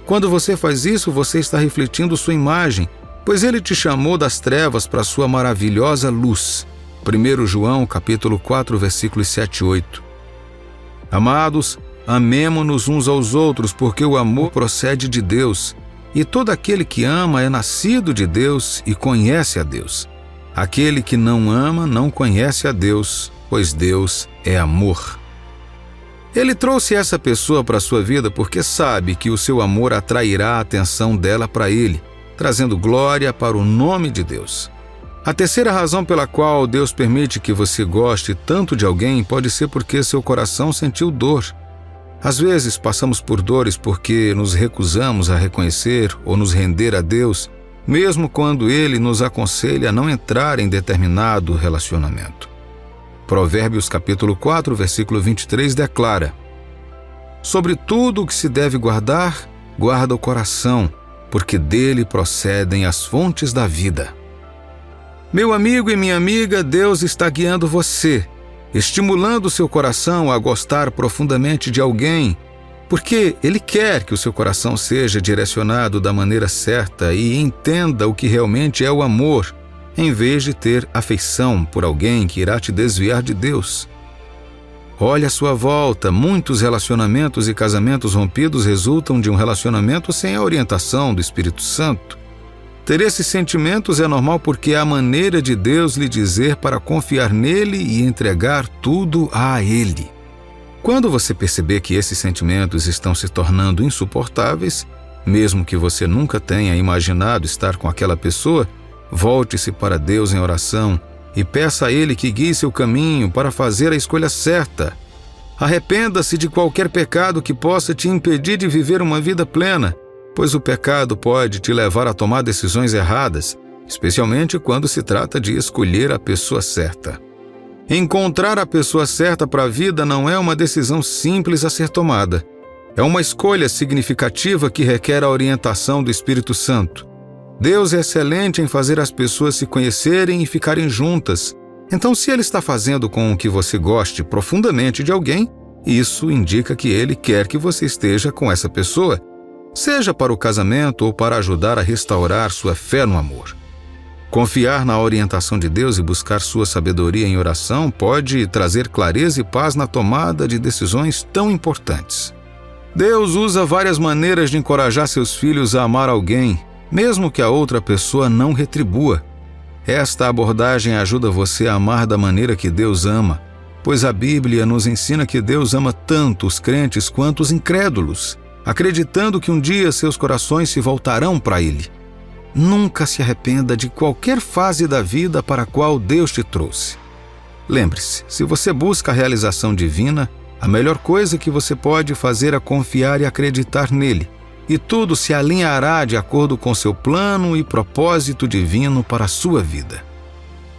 Quando você faz isso, você está refletindo sua imagem, pois Ele te chamou das trevas para sua maravilhosa luz. 1 João, capítulo 4, versículos 7 e 8. Amados, amemo-nos uns aos outros, porque o amor procede de Deus, e todo aquele que ama é nascido de Deus e conhece a Deus. Aquele que não ama não conhece a Deus, pois Deus é amor. Ele trouxe essa pessoa para a sua vida porque sabe que o seu amor atrairá a atenção dela para Ele, trazendo glória para o nome de Deus. A terceira razão pela qual Deus permite que você goste tanto de alguém pode ser porque seu coração sentiu dor. Às vezes passamos por dores porque nos recusamos a reconhecer ou nos render a Deus, mesmo quando Ele nos aconselha a não entrar em determinado relacionamento. Provérbios capítulo 4, versículo 23 declara: Sobre tudo o que se deve guardar, guarda o coração, porque dele procedem as fontes da vida. Meu amigo e minha amiga, Deus está guiando você, estimulando seu coração a gostar profundamente de alguém, Porque Ele quer que o seu coração seja direcionado da maneira certa e entenda o que realmente é o amor, em vez de ter afeição por alguém que irá te desviar de Deus. Olhe à sua volta, muitos relacionamentos e casamentos rompidos resultam de um relacionamento sem a orientação do Espírito Santo. Ter esses sentimentos é normal porque é a maneira de Deus lhe dizer para confiar nele e entregar tudo a Ele. Quando você perceber que esses sentimentos estão se tornando insuportáveis, mesmo que você nunca tenha imaginado estar com aquela pessoa, volte-se para Deus em oração e peça a Ele que guie seu caminho para fazer a escolha certa. Arrependa-se de qualquer pecado que possa te impedir de viver uma vida plena, pois o pecado pode te levar a tomar decisões erradas, especialmente quando se trata de escolher a pessoa certa. Encontrar a pessoa certa para a vida não é uma decisão simples a ser tomada. É uma escolha significativa que requer a orientação do Espírito Santo. Deus é excelente em fazer as pessoas se conhecerem e ficarem juntas. Então, se Ele está fazendo com que você goste profundamente de alguém, isso indica que Ele quer que você esteja com essa pessoa, seja para o casamento ou para ajudar a restaurar sua fé no amor. Confiar na orientação de Deus e buscar sua sabedoria em oração pode trazer clareza e paz na tomada de decisões tão importantes. Deus usa várias maneiras de encorajar seus filhos a amar alguém, mesmo que a outra pessoa não retribua. Esta abordagem ajuda você a amar da maneira que Deus ama, pois a Bíblia nos ensina que Deus ama tanto os crentes quanto os incrédulos, acreditando que um dia seus corações se voltarão para Ele. Nunca se arrependa de qualquer fase da vida para a qual Deus te trouxe. Lembre-se, se você busca a realização divina, a melhor coisa que você pode fazer é confiar e acreditar nele, e tudo se alinhará de acordo com seu plano e propósito divino para a sua vida.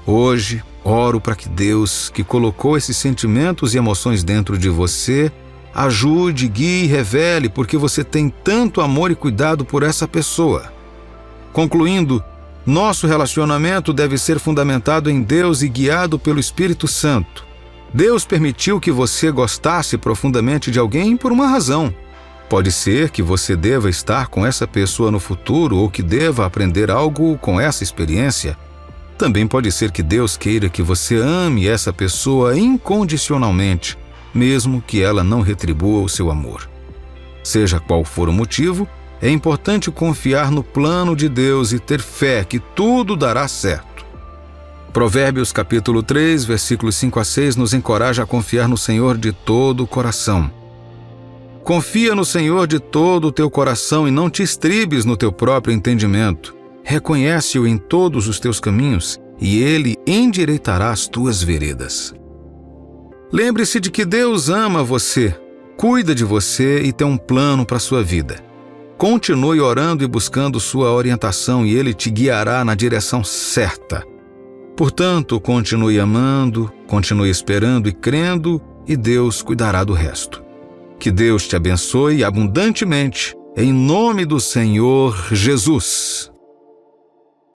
Hoje, oro para que Deus, que colocou esses sentimentos e emoções dentro de você, ajude, guie e revele porque você tem tanto amor e cuidado por essa pessoa. Concluindo, nosso relacionamento deve ser fundamentado em Deus e guiado pelo Espírito Santo. Deus permitiu que você gostasse profundamente de alguém por uma razão. Pode ser que você deva estar com essa pessoa no futuro ou que deva aprender algo com essa experiência. Também pode ser que Deus queira que você ame essa pessoa incondicionalmente, mesmo que ela não retribua o seu amor. Seja qual for o motivo, é importante confiar no plano de Deus e ter fé que tudo dará certo. Provérbios capítulo 3, versículos 5 a 6 nos encoraja a confiar no Senhor de todo o coração. Confia no Senhor de todo o teu coração e não te estribes no teu próprio entendimento. Reconhece-o em todos os teus caminhos e Ele endireitará as tuas veredas. Lembre-se de que Deus ama você, cuida de você e tem um plano para a sua vida. Continue orando e buscando sua orientação e Ele te guiará na direção certa. Portanto, continue amando, continue esperando e crendo, e Deus cuidará do resto. Que Deus te abençoe abundantemente, em nome do Senhor Jesus.